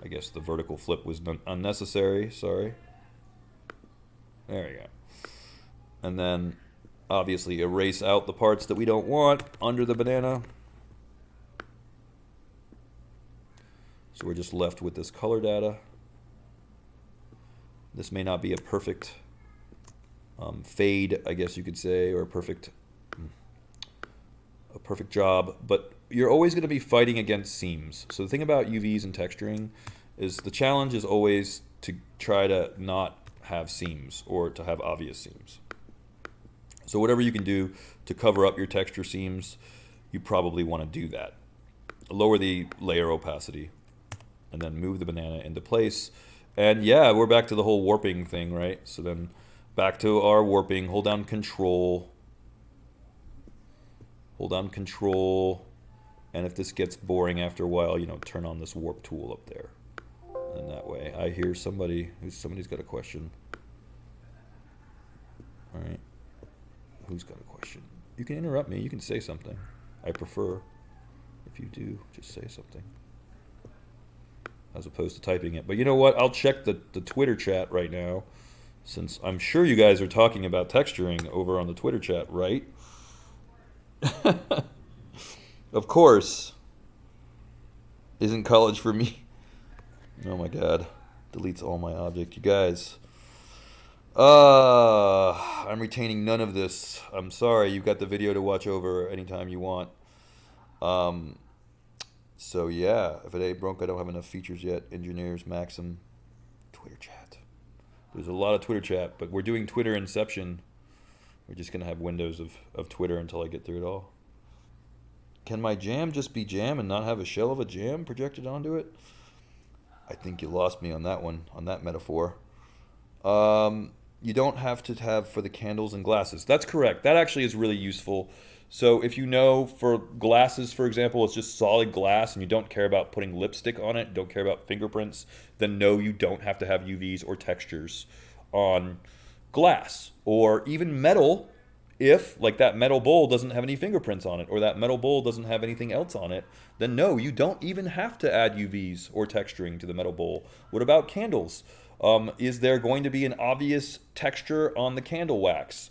I guess the vertical flip was unnecessary, sorry. There you go. And then obviously erase out the parts that we don't want under the banana. So we're just left with this color data. This may not be a perfect fade, I guess you could say, or a perfect job, but you're always going to be fighting against seams. So the thing about UVs and texturing is the challenge is always to try to not have seams or to have obvious seams. So whatever you can do to cover up your texture seams, you probably want to do that. Lower the layer opacity and then move the banana into place. And yeah, we're back to the whole warping thing, right? So then back to our warping, hold down control. Hold down control. And if this gets boring after a while, you know, turn on this warp tool up there. And that way, I hear somebody's got a question. All right. Who's got a question? You can interrupt me. You can say something. I prefer if you do, just say something, as opposed to typing it. But you know what? I'll check the Twitter chat right now, since I'm sure you guys are talking about texturing over on the Twitter chat, right? Of course. Isn't college for me? Oh my god. Deletes all my object. You guys. I'm retaining none of this. I'm sorry. You've got the video to watch over anytime you want. So yeah, if it ain't broke, I don't have enough features yet. Engineers, Maxim, Twitter chat. There's a lot of Twitter chat, but we're doing Twitter Inception. We're just going to have windows of Twitter until I get through it all. Can my jam just be jam and not have a shell of a jam projected onto it? I think you lost me on that one, on that metaphor. You don't have to have for the candles and glasses. That's correct. That actually is really useful. So if you know for glasses, for example, it's just solid glass and you don't care about putting lipstick on it, don't care about fingerprints, then no, you don't have to have UVs or textures on glass. Or even metal, If, like, that metal bowl doesn't have any fingerprints on it, or that metal bowl doesn't have anything else on it, then no, you don't even have to add UVs or texturing to the metal bowl. What about candles? Is there going to be an obvious texture on the candle wax?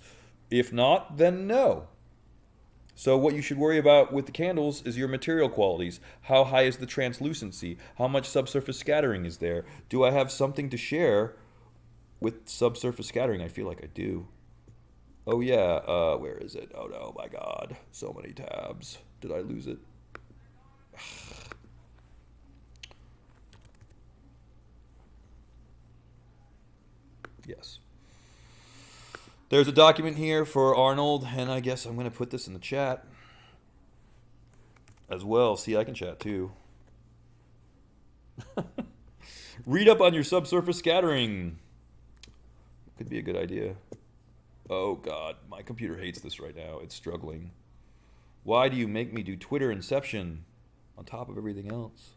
If not, then no. So what you should worry about with the candles is your material qualities. How high is the translucency? How much subsurface scattering is there? Do I have something to share with subsurface scattering? I feel like I do. Oh yeah, where is it? Oh no, my God. So many tabs. Did I lose it? Yes. There's a document here for Arnold, and I guess I'm going to put this in the chat as well. See, I can chat too. Read up on your subsurface scattering. Could be a good idea. Oh God, my computer hates this right now. It's struggling. Why do you make me do Twitter Inception on top of everything else?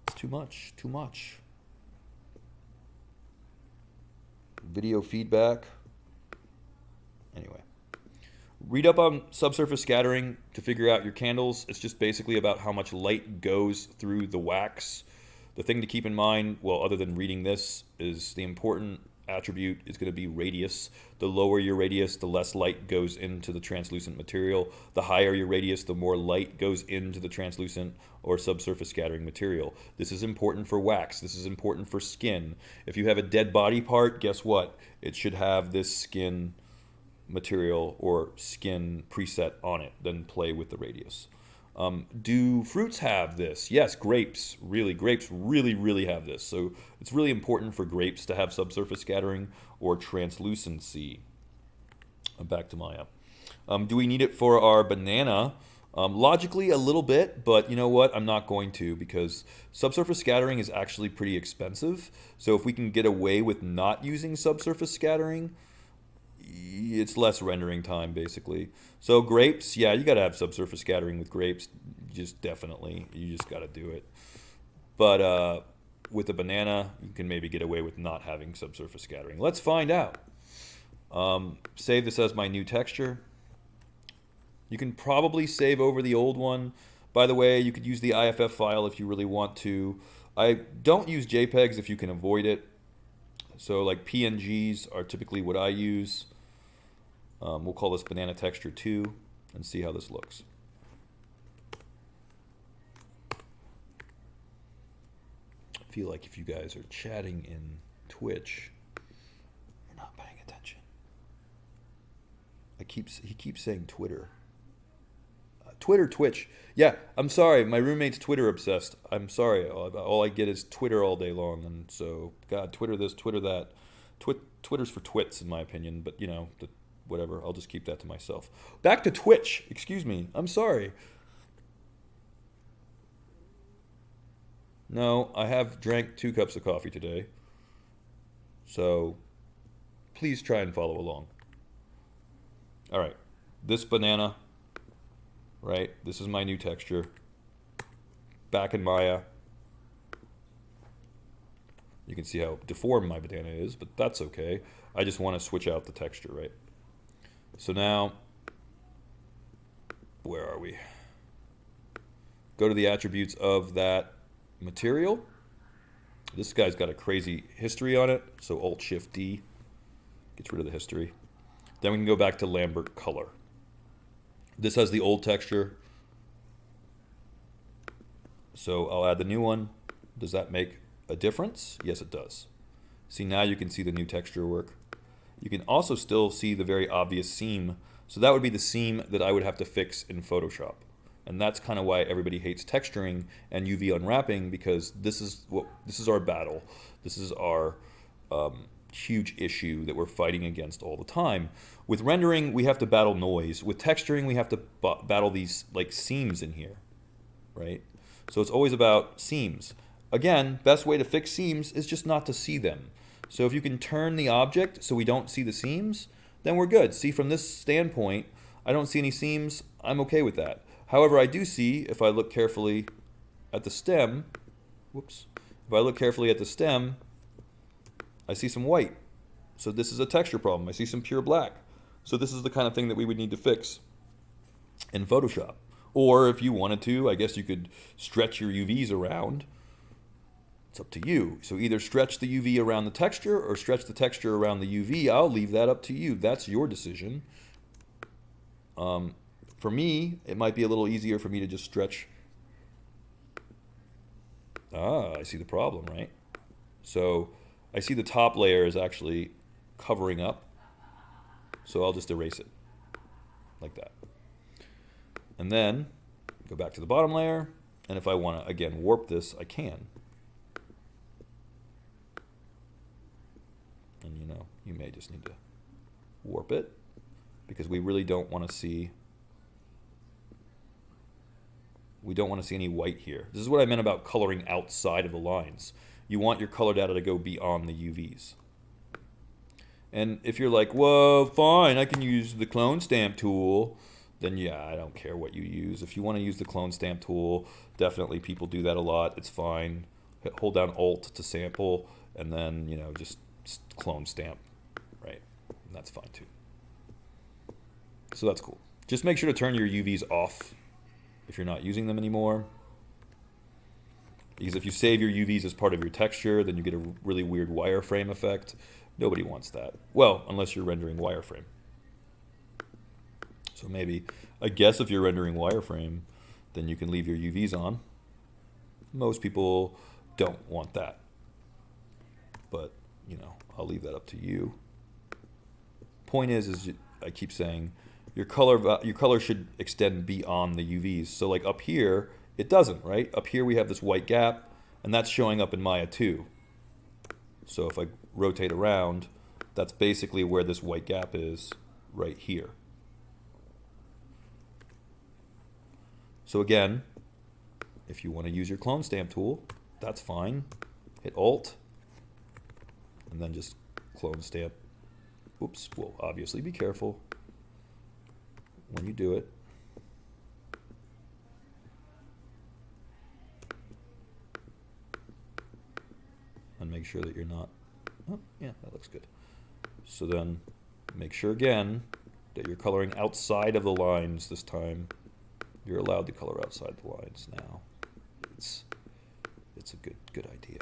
It's too much, too much. Video feedback. Anyway. Read up on subsurface scattering to figure out your candles. It's just basically about how much light goes through the wax. The thing to keep in mind, well, other than reading this, is the important attribute is going to be radius. The lower your radius, the less light goes into the translucent material. The higher your radius, the more light goes into the translucent or subsurface scattering material. This is important for wax. This is important for skin. If you have a dead body part, guess what? It should have this skin material or skin preset on it. Then play with the radius. Do fruits have this? Yes, grapes really have this. So it's really important for grapes to have subsurface scattering or translucency. Back to Maya. Do we need it for our banana? Logically, a little bit, but you know what? I'm not going to, because subsurface scattering is actually pretty expensive. So if we can get away with not using subsurface scattering, it's less rendering time, basically. So grapes, yeah, you got to have subsurface scattering with grapes. Just definitely. You just got to do it. But with a banana, you can maybe get away with not having subsurface scattering. Let's find out. Save this as my new texture. You can probably save over the old one. By the way, you could use the IFF file if you really want to. I don't use JPEGs if you can avoid it. So like PNGs are typically what I use. We'll call this banana texture 2 and see how this looks. I feel like if you guys are chatting in Twitch, you're not paying attention. He keeps saying Twitter. Twitch. Yeah, I'm sorry. My roommate's Twitter obsessed. I'm sorry. All I get is Twitter all day long. And so, God, Twitter this, Twitter that. Twitter's for twits, in my opinion. But, you know, whatever. I'll just keep that to myself. Back to Twitch. Excuse me. I'm sorry. No, I have drank 2 cups of coffee today. So, please try and follow along. All right. This banana... Right, this is my new texture. Back in Maya. You can see how deformed my banana is, but that's okay. I just want to switch out the texture, right? So now, where are we? Go to the attributes of that material. This guy's got a crazy history on it, so Alt-Shift-D gets rid of the history. Then we can go back to Lambert color. This has the old texture. So I'll add the new one. Does that make a difference? Yes, it does. See, now you can see the new texture work. You can also still see the very obvious seam. So that would be the seam that I would have to fix in Photoshop. And that's kind of why everybody hates texturing and UV unwrapping, because this is our battle. This is our huge issue that we're fighting against all the time. With rendering, we have to battle noise. With texturing, we have to battle these like seams in here, right? So it's always about seams. Again, best way to fix seams is just not to see them. So if you can turn the object so we don't see the seams, then we're good. See, from this standpoint, I don't see any seams. I'm okay with that. However, I do see, if I look carefully at the stem, if I look carefully at the stem, I see some white. So this is a texture problem. I see some pure black. So this is the kind of thing that we would need to fix in Photoshop. Or if you wanted to, I guess you could stretch your UVs around. It's up to you. So either stretch the UV around the texture or stretch the texture around the UV. I'll leave that up to you. That's your decision. For me, it might be a little easier for me to just stretch. I see the problem, right? So I see the top layer is actually covering up. So I'll just erase it like that. And then go back to the bottom layer. And if I want to, again, warp this, I can. And you may just need to warp it because we really don't want to see any white here. This is what I meant about coloring outside of the lines. You want your color data to go beyond the UVs. And if you're like, whoa, fine, I can use the clone stamp tool, then yeah, I don't care what you use. If you want to use the clone stamp tool, definitely people do that a lot. It's fine. Hold down Alt to sample, and then, just clone stamp, right? And that's fine too. So that's cool. Just make sure to turn your UVs off if you're not using them anymore. Because if you save your UVs as part of your texture, then you get a really weird wireframe effect. Nobody wants that. Well, unless you're rendering wireframe. So maybe, I guess if you're rendering wireframe, then you can leave your UVs on. Most people don't want that. But, I'll leave that up to you. Point is I keep saying, your color should extend beyond the UVs. So like up here, it doesn't, right? Up here we have this white gap, and that's showing up in Maya too. So if I rotate around, that's basically where this white gap is, right here. So again, if you want to use your clone stamp tool, that's fine. Hit Alt, and then just clone stamp. Oops, well, obviously be careful when you do it. And make sure that you're not, oh yeah, that looks good. So then make sure again that you're coloring outside of the lines this time. You're allowed to color outside the lines now. It's a good idea.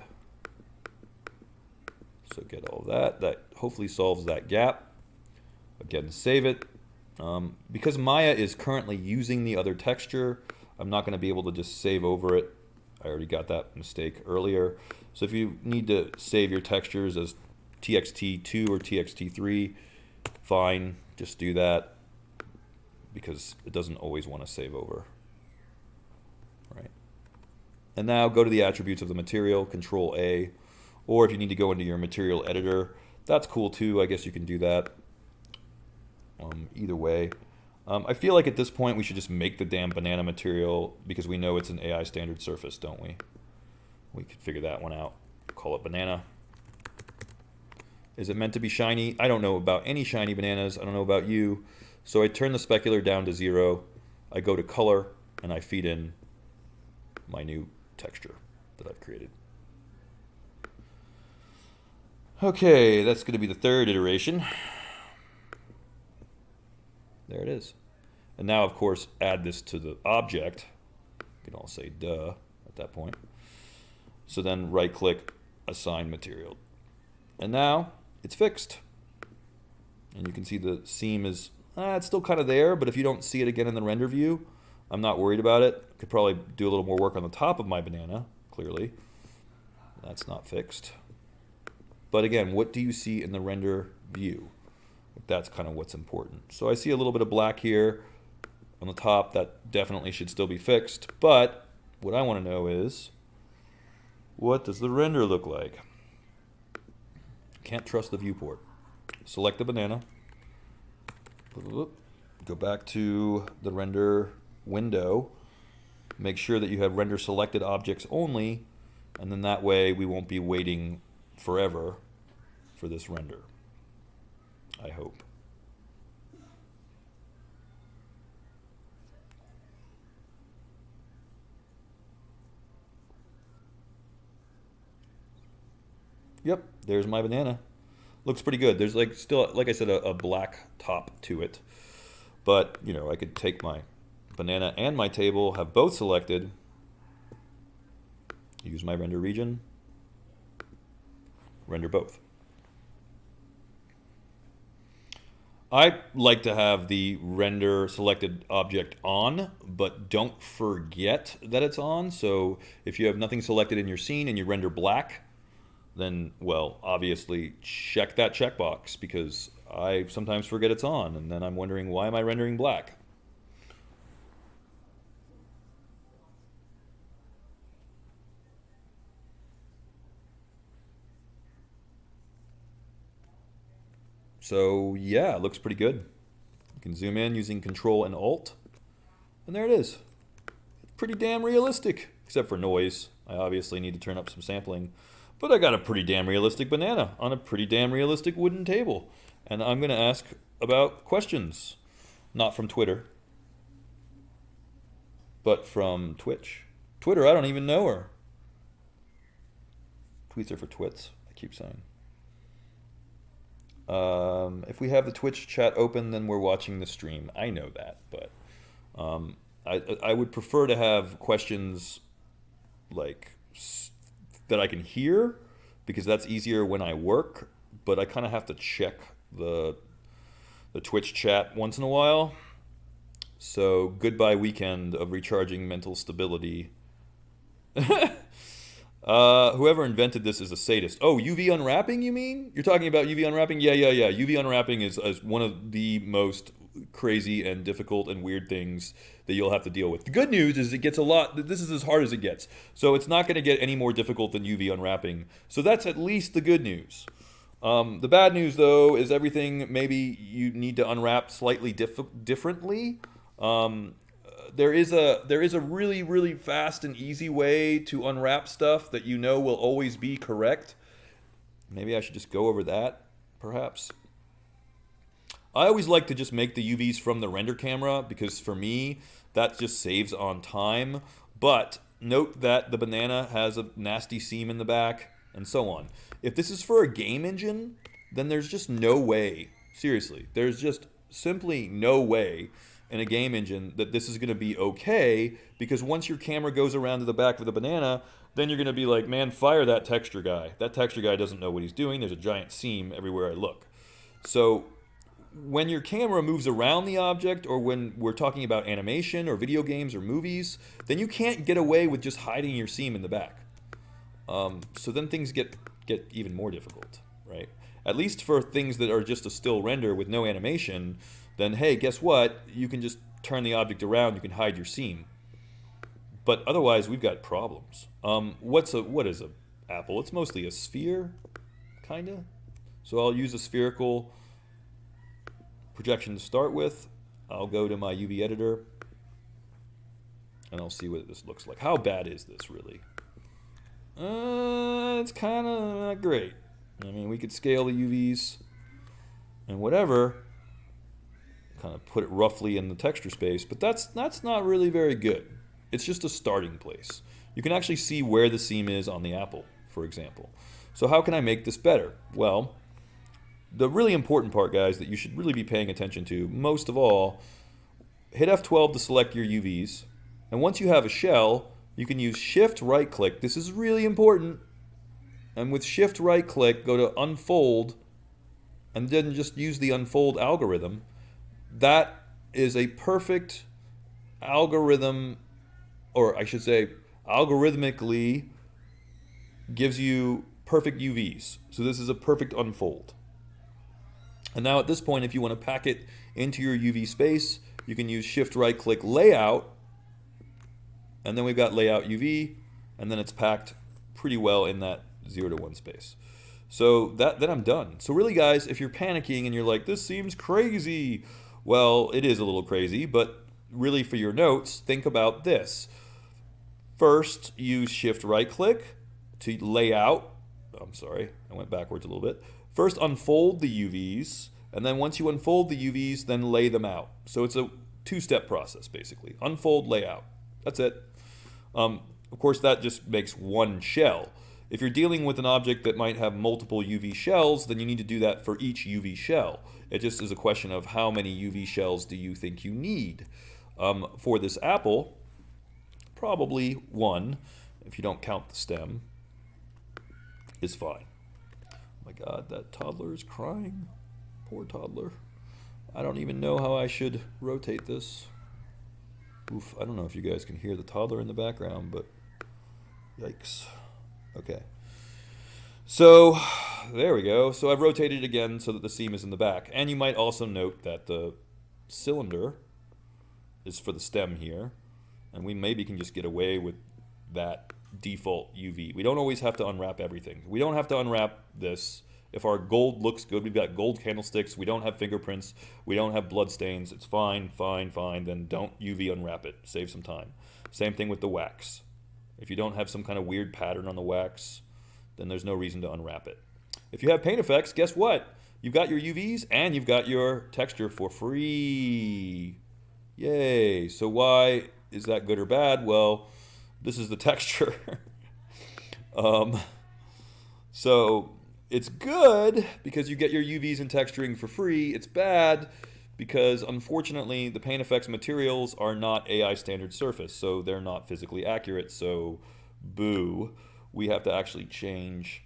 So get all that. That hopefully solves that gap. Again, save it. Because Maya is currently using the other texture, I'm not going to be able to just save over it. I already got that mistake earlier. So if you need to save your textures as TXT2 or TXT3, fine, just do that, because it doesn't always want to save over. Right. And now go to the attributes of the material, Control A, or if you need to go into your material editor, that's cool too. I guess you can do that. Either way. I feel like at this point we should just make the damn banana material because we know it's an AI standard surface, don't we? We could figure that one out. Call it banana. Is it meant to be shiny? I don't know about any shiny bananas. I don't know about you. So I turn the specular down to 0. I go to color and I feed in my new texture that I've created. Okay, that's going to be the third iteration. There it is. And now, of course, add this to the object. You can all say duh at that point. So then right-click, assign material. And now it's fixed. And you can see the seam is, it's still kind of there, but if you don't see it again in the render view, I'm not worried about it. Could probably do a little more work on the top of my banana, clearly. That's not fixed. But again, what do you see in the render view? That's kind of what's important. So I see a little bit of black here on the top. That definitely should still be fixed. But what I want to know is, what does the render look like? Can't trust the viewport. Select the banana. Go back to the render window. Make sure that you have render selected objects only, and then that way we won't be waiting forever for this render. I hope. Yep, there's my banana. Looks pretty good. There's like still, like I said, a black top to it. But, you know, I could take my banana and my table, have both selected, use my render region, render both. I like to have the render selected object on, but don't forget that it's on. So if you have nothing selected in your scene and you render black, then, well, obviously check that checkbox, because I sometimes forget it's on, and then I'm wondering, why am I rendering black? So yeah, it looks pretty good. You can zoom in using Control and Alt, and there it is. It's pretty damn realistic, except for noise. I obviously need to turn up some sampling, but I got a pretty damn realistic banana on a pretty damn realistic wooden table. And I'm going to ask about questions, not from Twitter, but from Twitch. Twitter, I don't even know her. Tweets are for twits, I keep saying. If we have the Twitch chat open, then we're watching the stream. I know that, but I would prefer to have questions like that I can hear, because that's easier when I work. But I kind of have to check the Twitch chat once in a while. So goodbye weekend of recharging mental stability. Whoever invented this is a sadist. Oh, UV unwrapping, you mean? You're talking about UV unwrapping? Yeah. UV unwrapping is one of the most crazy and difficult and weird things that you'll have to deal with. The good news is it gets a lot, this is as hard as it gets. So it's not going to get any more difficult than UV unwrapping. So that's at least the good news. The bad news, though, is everything maybe you need to unwrap slightly differently. There is a really, really fast and easy way to unwrap stuff that you know will always be correct. Maybe I should just go over that, perhaps. I always like to just make the UVs from the render camera, because for me, that just saves on time. But note that the banana has a nasty seam in the back, and so on. If this is for a game engine, then there's just no way, seriously, there's just simply no way in a game engine that this is going to be okay, because once your camera goes around to the back of the banana, then you're going to be like, man, fire that texture guy. That texture guy doesn't know what he's doing. There's a giant seam everywhere I look. So when your camera moves around the object, or when we're talking about animation or video games or movies, then you can't get away with just hiding your seam in the back. So then things get even more difficult, right? At least for things that are just a still render with no animation, then hey, guess what? You can just turn the object around, you can hide your seam. But otherwise, we've got problems. What is a apple? It's mostly a sphere, kinda. So I'll use a spherical projection to start with. I'll go to my UV editor, and I'll see what this looks like. How bad is this, really? It's kind of not great. I mean, we could scale the UVs and whatever, kind of put it roughly in the texture space, but that's not really very good. It's just a starting place. You can actually see where the seam is on the apple, for example. So how can I make this better? Well, the really important part, guys, that you should really be paying attention to, most of all, hit F12 to select your UVs, and once you have a shell, you can use Shift right click. This is really important. And with Shift right click, go to Unfold, and then just use the Unfold algorithm. That is a perfect algorithm, or I should say, algorithmically gives you perfect UVs. So this is a perfect unfold. And now at this point, if you want to pack it into your UV space, you can use Shift right click Layout, and then we've got Layout UV, and then it's packed pretty well in that 0 to 1 space. So then I'm done. So really, guys, if you're panicking and you're like, this seems crazy, well, it is a little crazy, but really for your notes, think about this. First, use Shift right click to lay out. I'm sorry, I went backwards a little bit. First, unfold the UVs, and then once you unfold the UVs, then lay them out. So it's a two-step process, basically. Unfold, layout. That's it. Of course, that just makes one shell. If you're dealing with an object that might have multiple UV shells, then you need to do that for each UV shell. It just is a question of how many UV shells do you think you need. For this apple, probably one, if you don't count the stem, is fine. Oh my God, that toddler is crying. Poor toddler. I don't even know how I should rotate this. Oof, I don't know if you guys can hear the toddler in the background, but yikes. Okay. So, there we go. So I've rotated it again so that the seam is in the back. And you might also note that the cylinder is for the stem here. And we maybe can just get away with that default UV. We don't always have to unwrap everything. We don't have to unwrap this. If our gold looks good, we've got gold candlesticks, we don't have fingerprints, we don't have blood stains, it's fine, fine, fine, then don't UV unwrap it. Save some time. Same thing with the wax. If you don't have some kind of weird pattern on the wax, then there's no reason to unwrap it. If you have paint effects, guess what? You've got your UVs and you've got your texture for free. Yay. So why is that good or bad? Well, this is the texture. So it's good because you get your UVs and texturing for free. It's bad because, unfortunately, the paint effects materials are not AI standard surface, so they're not physically accurate, so boo. We have to actually change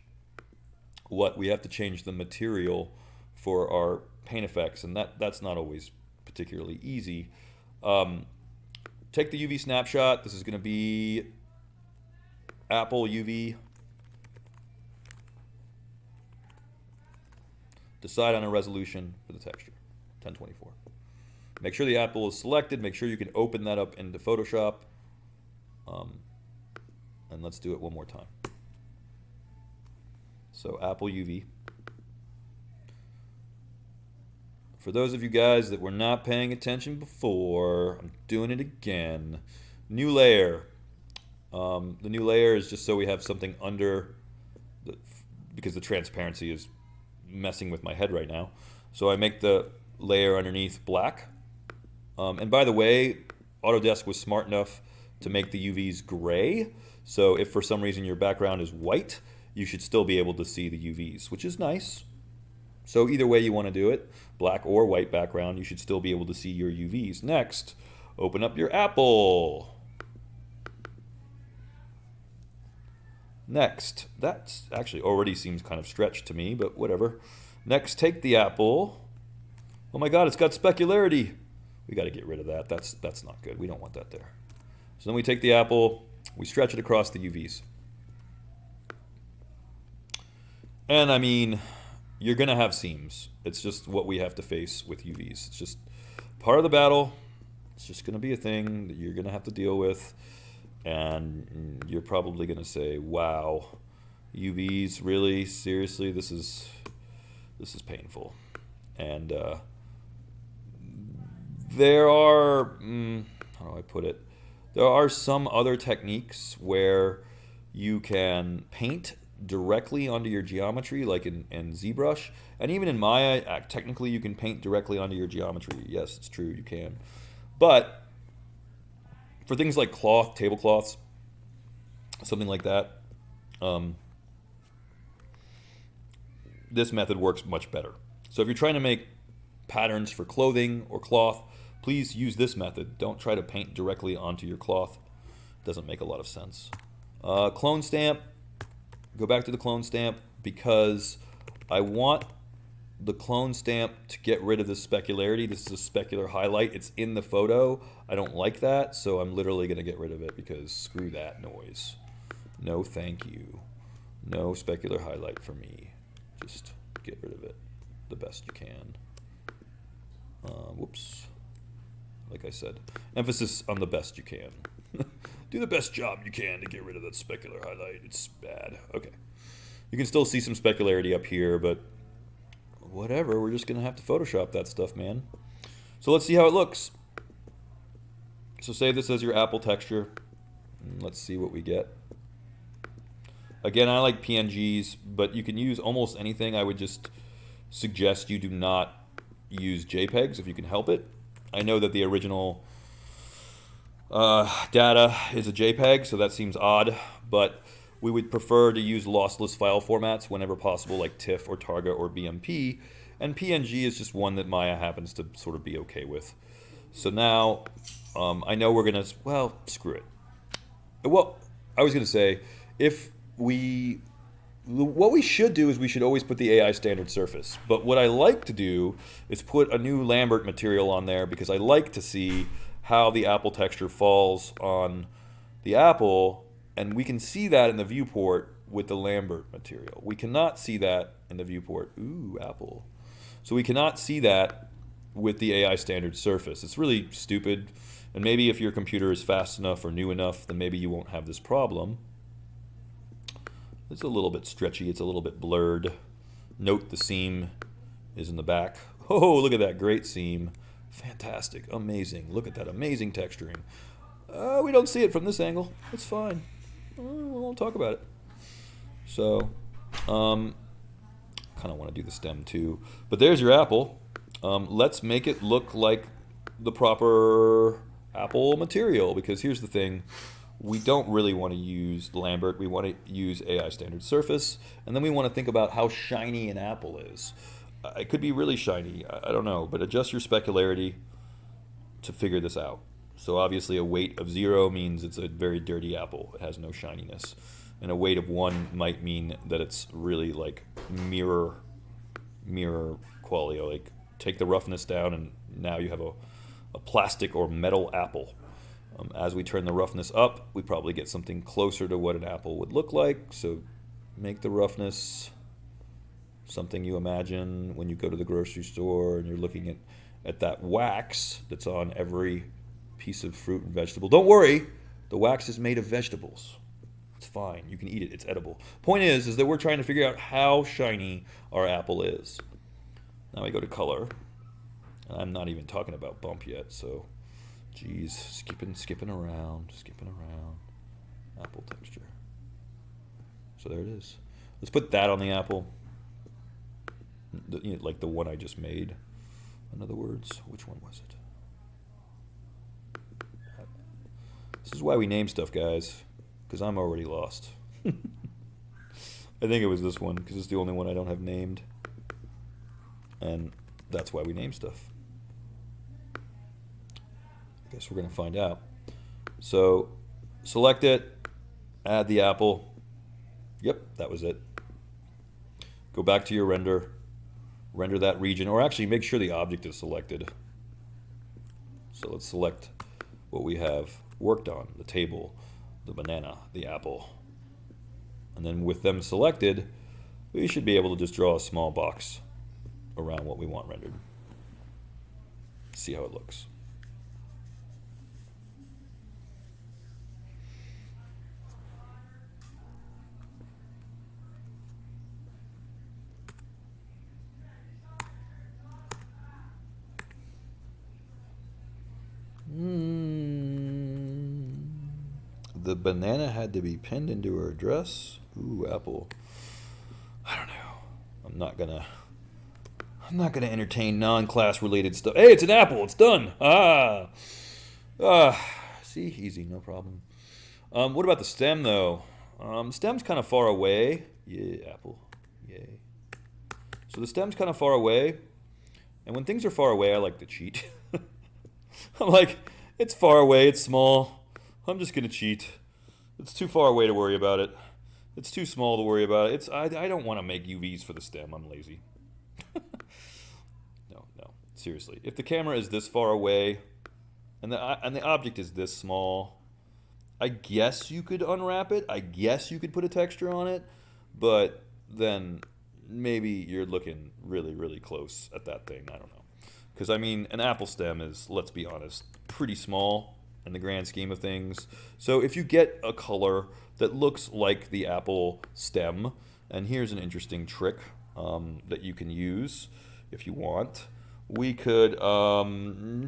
we have to change the material for our paint effects, and that's not always particularly easy. Take the UV snapshot. This is going to be Apple UV. Decide on a resolution for the texture, 1024. Make sure the apple is selected. Make sure you can open that up into Photoshop. And let's do it one more time. So Apple UV. For those of you guys that were not paying attention before, I'm doing it again. New layer. The new layer is just so we have something under, because the transparency is messing with my head right now. So I make the layer underneath black. And by the way, Autodesk was smart enough to make the UVs gray. So if for some reason your background is white, you should still be able to see the UVs, which is nice. So either way you want to do it, black or white background, you should still be able to see your UVs. Next, open up your apple. Next, that actually already seems kind of stretched to me, but whatever. Next, take the apple. Oh my God, it's got specularity. We got to get rid of that. That's not good. We don't want that there. So then we take the apple, we stretch it across the UVs. And I mean, you're going to have seams. It's just what we have to face with UVs. It's just part of the battle. It's just going to be a thing that you're going to have to deal with. And you're probably going to say, wow, UVs, really? Seriously? This is painful. And there are, how do I put it? There are some other techniques where you can paint directly onto your geometry, like in ZBrush. And even in Maya, technically you can paint directly onto your geometry. Yes, it's true, you can. But for things like cloth, tablecloths, something like that, this method works much better. So if you're trying to make patterns for clothing or cloth, please use this method. Don't try to paint directly onto your cloth. It doesn't make a lot of sense. Clone stamp. Go back to the clone stamp because I want the clone stamp to get rid of the specularity. This is a specular highlight. It's in the photo. I don't like that, so I'm literally going to get rid of it because screw that noise. No thank you. No specular highlight for me. Just get rid of it the best you can. Whoops. Like I said, emphasis on the best you can. Do the best job you can to get rid of that specular highlight. It's bad. Okay. You can still see some specularity up here, but whatever. We're just going to have to Photoshop that stuff, man. So let's see how it looks. So say this as your apple texture. Let's see what we get. Again, I like PNGs, but you can use almost anything. I would just suggest you do not use JPEGs if you can help it. I know that the original data is a JPEG, so that seems odd, but we would prefer to use lossless file formats whenever possible, like TIFF or Targa or BMP. And PNG is just one that Maya happens to sort of be okay with. So now, I know we're going to, well, screw it. Well, I was going to say, if we, what we should do is we should always put the AI standard surface. But what I like to do is put a new Lambert material on there because I like to see how the apple texture falls on the apple, and we can see that in the viewport with the Lambert material. We cannot see that in the viewport. Ooh, apple. So we cannot see that with the AI standard surface. It's really stupid, and maybe if your computer is fast enough or new enough, then maybe you won't have this problem. It's a little bit stretchy, it's a little bit blurred. Note the seam is in the back. Oh, look at that great seam. Fantastic, amazing. Look at that amazing texturing. We don't see it from this angle. It's fine. We won't talk about it. So, kind of want to do the stem too. But there's your apple. Let's make it look like the proper apple material, because here's the thing. We don't really want to use Lambert. We want to use AI standard surface, and then we want to think about how shiny an apple is. It could be really shiny. I don't know, but adjust your specularity to figure this out. So obviously a weight of 0 means it's a very dirty apple. It has no shininess. And a weight of 1 might mean that it's really like mirror quality. Like take the roughness down and now you have a plastic or metal apple. As we turn the roughness up, we probably get something closer to what an apple would look like. So make the roughness something you imagine when you go to the grocery store and you're looking at that wax that's on every piece of fruit and vegetable. Don't worry, the wax is made of vegetables. It's fine, you can eat it, it's edible. Point is that we're trying to figure out how shiny our apple is. Now we go to color. And I'm not even talking about bump yet, so geez, skipping around. Apple texture. So there it is. Let's put that on the apple. Like the one I just made. In other words, which one was it? This is why we name stuff, guys, because I'm already lost. I think it was this one, because it's the only one I don't have named. And that's why we name stuff. I guess we're going to find out. So, select it, add the apple. Yep, that was it. Go back to your render that region, or actually make sure the object is selected. So let's select what we have worked on, the table, the banana, the apple. And then with them selected, we should be able to just draw a small box around what we want rendered. See how it looks. The banana had to be pinned into her dress. Ooh, apple. I don't know. I'm not gonna entertain non-class related stuff. Hey, it's an apple. It's done. See, easy, no problem. What about the stem though? Stem's kind of far away. Yeah, apple. Yay. So the stem's kind of far away, and when things are far away, I like to cheat. I'm like, it's far away, it's small. I'm just gonna cheat. It's too far away to worry about it. It's too small to worry about it. I don't want to make UVs for the stem. I'm lazy. No, seriously. If the camera is this far away, and the object is this small, I guess you could unwrap it. I guess you could put a texture on it, but then maybe you're looking really, really close at that thing. I don't know. Because, I mean, an apple stem is, let's be honest, pretty small in the grand scheme of things. So if you get a color that looks like the apple stem, and here's an interesting trick that you can use if you want. We could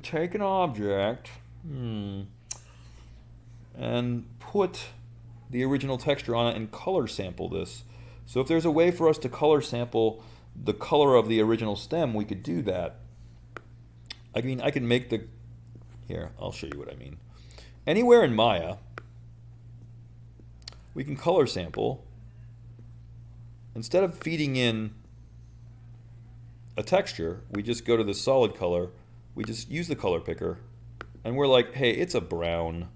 take an object and put the original texture on it and color sample this. So if there's a way for us to color sample the color of the original stem, we could do that. I mean, I can make the... Here, I'll show you what I mean. Anywhere in Maya, we can color sample. Instead of feeding in a texture, we just go to the solid color, we just use the color picker, and we're like, hey, it's a brown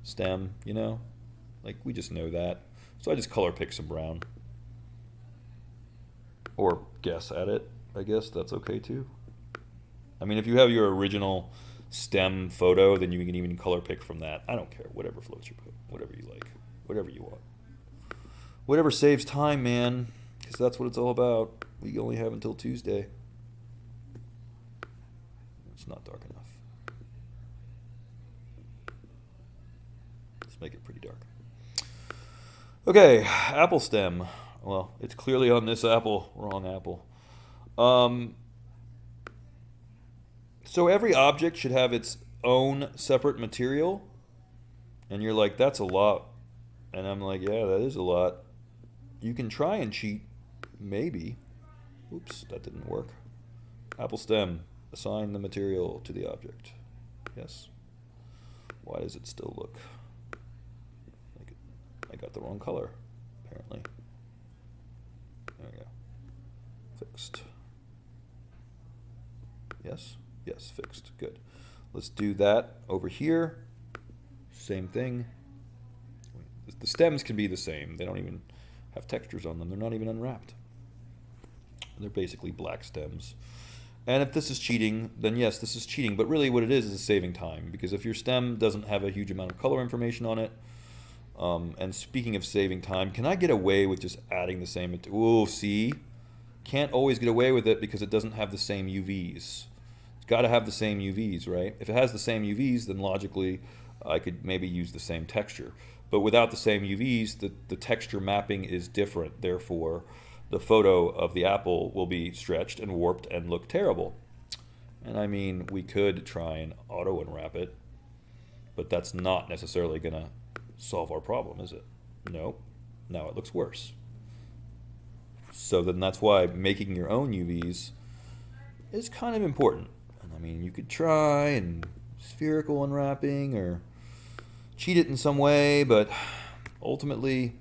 stem, you know? Like, we just know that. So I just color pick some brown. Or guess at it, I guess that's okay too. I mean, if you have your original stem photo, then you can even color pick from that. I don't care, whatever floats your boat, whatever you like, whatever you want. Whatever saves time, man, because that's what it's all about. We only have until Tuesday. It's not dark enough. Let's make it pretty dark. Okay, apple stem. Well, it's clearly on this apple. Wrong apple. So every object should have its own separate material. And you're like, that's a lot. And I'm like, yeah, that is a lot. You can try and cheat. Maybe. Oops, that didn't work. Apple stem. Assign the material to the object. Yes. Why does it still look like I got the wrong color, apparently. There we go. Fixed. Yes? Yes, fixed. Good. Let's do that over here. Same thing. The stems can be the same. They don't even have textures on them. They're not even unwrapped. They're basically black stems. And if this is cheating, then yes, this is cheating. But really what it is saving time. Because if your stem doesn't have a huge amount of color information on it, and speaking of saving time, can I get away with just adding the same... Oh, see? Can't always get away with it because it doesn't have the same UVs. It's got to have the same UVs, right? If it has the same UVs, then logically I could maybe use the same texture. But without the same UVs, the texture mapping is different. Therefore, the photo of the apple will be stretched and warped and look terrible. And I mean, we could try and auto unwrap it, but that's not necessarily going to solve our problem, is it? No. Now it looks worse. So then that's why making your own UVs is kind of important. And I mean, you could try and spherical unwrapping or cheat it in some way, but ultimately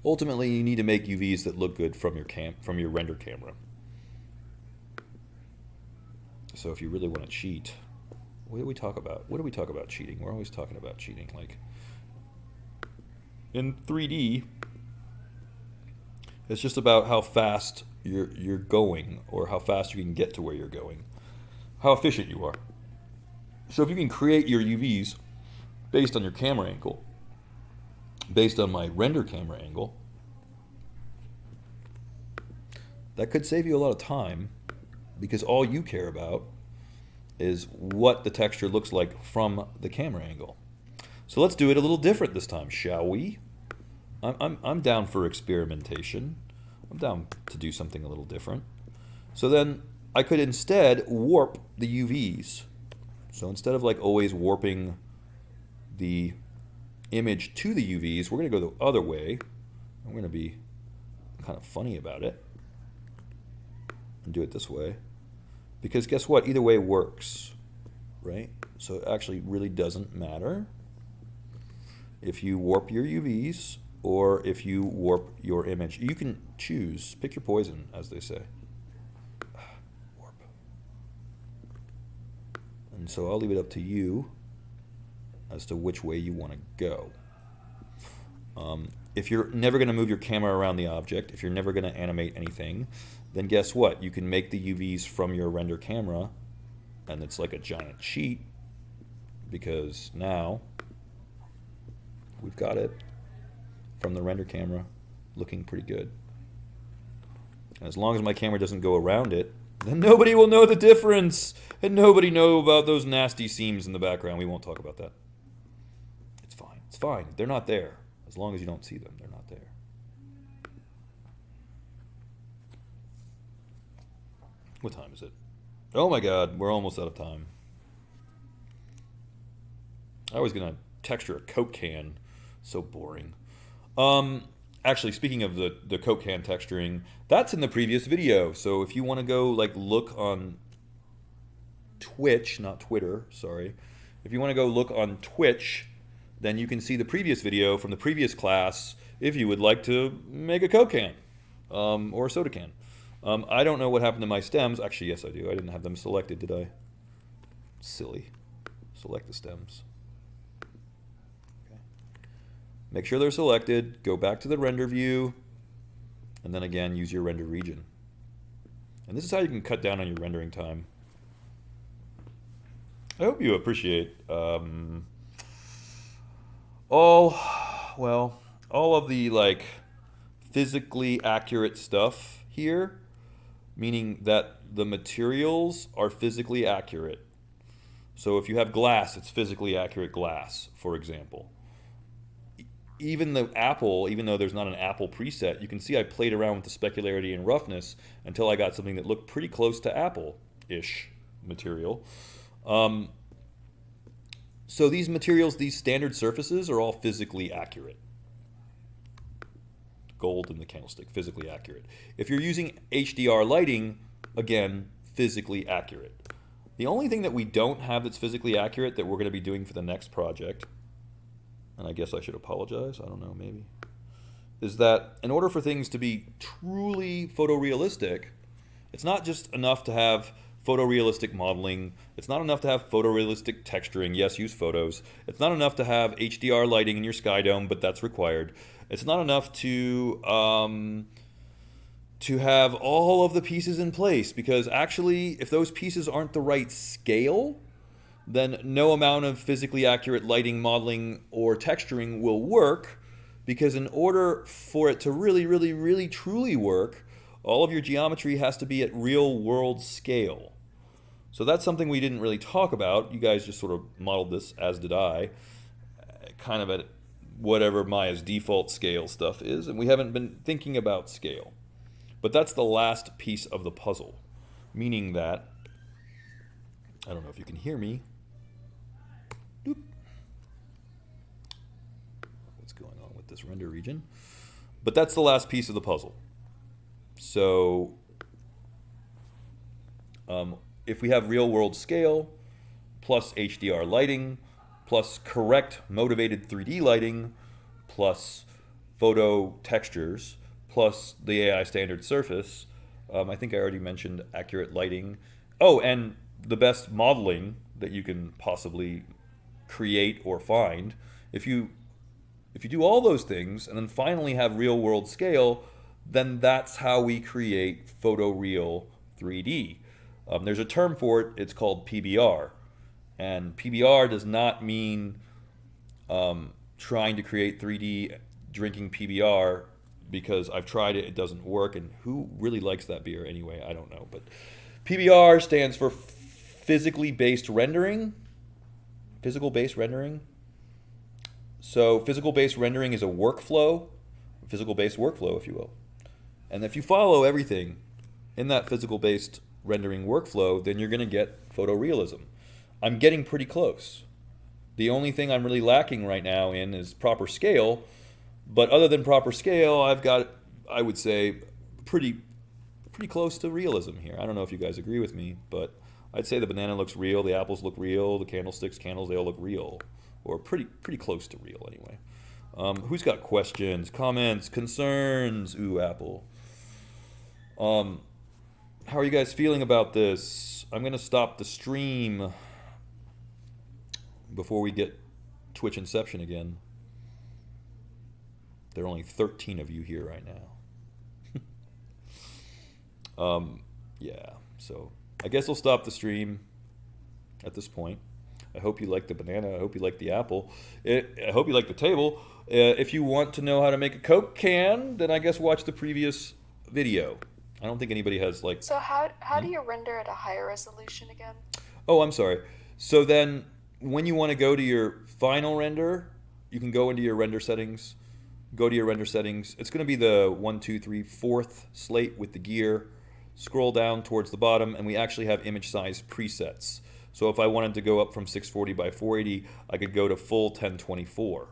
you need to make UVs that look good from your render camera. So if you really want to cheat, what do we talk about? What do we talk about cheating? We're always talking about cheating. Like in 3D, it's just about how fast you're going, or how fast you can get to where you're going, how efficient you are. So if you can create your UVs based on your camera angle, based on my render camera angle, that could save you a lot of time, because all you care about is what the texture looks like from the camera angle. So let's do it a little different this time, shall we? I'm down for experimentation. I'm down to do something a little different. So then I could instead warp the UVs. So instead of like always warping the image to the UVs, we're going to go the other way. I'm going to be kind of funny about it and do it this way. Because guess what? Either way works, right? So it actually really doesn't matter if you warp your UVs or if you warp your image. You can choose, pick your poison, as they say. Warp. And so I'll leave it up to you as to which way you want to go. If you're never going to move your camera around the object, if you're never going to animate anything, then guess what? You can make the UVs from your render camera, and it's like a giant cheat, because now we've got it from the render camera looking pretty good. And as long as my camera doesn't go around it, then nobody will know the difference, and nobody know about those nasty seams in the background. We won't talk about that. It's fine. It's fine. They're not there. As long as you don't see them, they're not there. What time is it? Oh my god, we're almost out of time. I was going to texture a Coke can. So boring. Actually, speaking of the Coke can texturing, that's in the previous video. So if you want to go like look on Twitch, not Twitter, sorry. If you want to go look on Twitch, then you can see the previous video from the previous class if you would like to make a Coke can or a soda can. I don't know what happened to my stems. Actually, yes, I do. I didn't have them selected, did I? Silly. Select the stems. Okay. Make sure they're selected. Go back to the render view. And then again, use your render region. And this is how you can cut down on your rendering time. I hope you appreciate all of the like physically accurate stuff here, meaning that the materials are physically accurate. So if you have glass, it's physically accurate glass, for example. Even the apple, even though there's not an apple preset, you can see I played around with the specularity and roughness until I got something that looked pretty close to apple-ish material. So these materials, these standard surfaces, are all physically accurate. Gold in the candlestick, physically accurate. If you're using HDR lighting, again, physically accurate. The only thing that we don't have that's physically accurate that we're going to be doing for the next project, and I guess I should apologize, I don't know, maybe, is that in order for things to be truly photorealistic, it's not just enough to have photorealistic modeling. It's not enough to have photorealistic texturing. Yes, use photos. It's not enough to have HDR lighting in your sky dome, but that's required. It's not enough to have all of the pieces in place, because actually, if those pieces aren't the right scale, then no amount of physically accurate lighting, modeling, or texturing will work, because in order for it to really, really, really, truly work, all of your geometry has to be at real world scale. So that's something we didn't really talk about. You guys just sort of modeled this, as did I, kind of at whatever Maya's default scale stuff is, and we haven't been thinking about scale. But that's the last piece of the puzzle, meaning that, I don't know if you can hear me. Doop. What's going on with this render region? But that's the last piece of the puzzle. So if we have real world scale, plus HDR lighting, plus correct motivated 3D lighting, plus photo textures, plus the AI standard surface, I think I already mentioned accurate lighting. Oh, and the best modeling that you can possibly create or find. If you do all those things and then finally have real world scale, then that's how we create photoreal 3D. There's a term for it. It's called PBR. And PBR does not mean trying to create 3D drinking PBR, because I've tried it, it doesn't work. And who really likes that beer anyway? I don't know. But PBR stands for physically based rendering. Physical based rendering. So physical based rendering is a workflow, physical based workflow, if you will. And if you follow everything in that physical based rendering workflow, then you're going to get photorealism. I'm getting pretty close. The only thing I'm really lacking right now in is proper scale. But other than proper scale, I've got, I would say, pretty close to realism here. I don't know if you guys agree with me, but I'd say the banana looks real, the apples look real, the candlesticks, candles, they all look real. Or pretty close to real anyway. Who's got questions, comments, concerns? Ooh, Apple. How are you guys feeling about this? I'm going to stop the stream before we get Twitch Inception again. There are only 13 of you here right now. Yeah, so I guess I'll stop the stream at this point. I hope you like the banana. I hope you like the apple. I hope you like the table. If you want to know how to make a Coke can, then I guess watch the previous video. I don't think anybody has like... So how do you render at a higher resolution again? Oh, I'm sorry. So then when you want to go to your final render, you can go into your render settings. Go to your render settings. It's going to be the 1, 2, 3, 4th slate with the gear. Scroll down towards the bottom, and we actually have image size presets. So if I wanted to go up from 640 by 480, I could go to full 1024.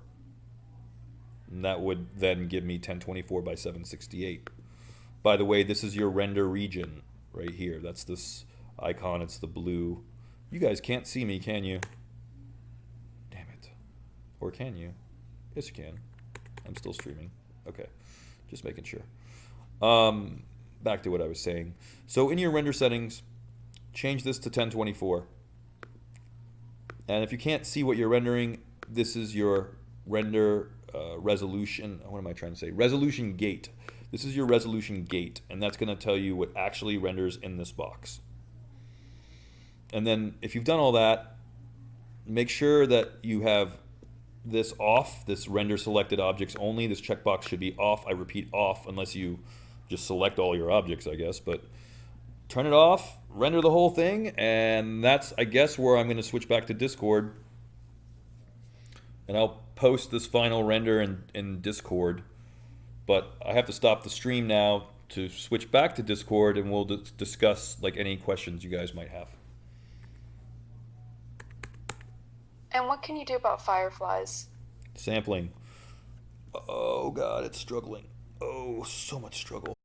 And that would then give me 1024 by 768. By the way, this is your render region right here. That's this icon. It's the blue. You guys can't see me, can you? Damn it. Or can you? Yes, you can. I'm still streaming. Okay, just making sure. Back to what I was saying. So in your render settings, change this to 1024. And if you can't see what you're rendering, this is your render resolution. What am I trying to say? Resolution gate. This is your resolution gate, and that's going to tell you what actually renders in this box. And then if you've done all that, make sure that you have this off, this render selected objects only. This checkbox should be off. I repeat, off, unless you just select all your objects, I guess. But turn it off, render the whole thing, and that's, I guess, where I'm going to switch back to Discord. And I'll post this final render in Discord. But I have to stop the stream now to switch back to Discord, and we'll discuss like any questions you guys might have. And what can you do about fireflies? Sampling. Oh god, it's struggling. Oh, so much struggle.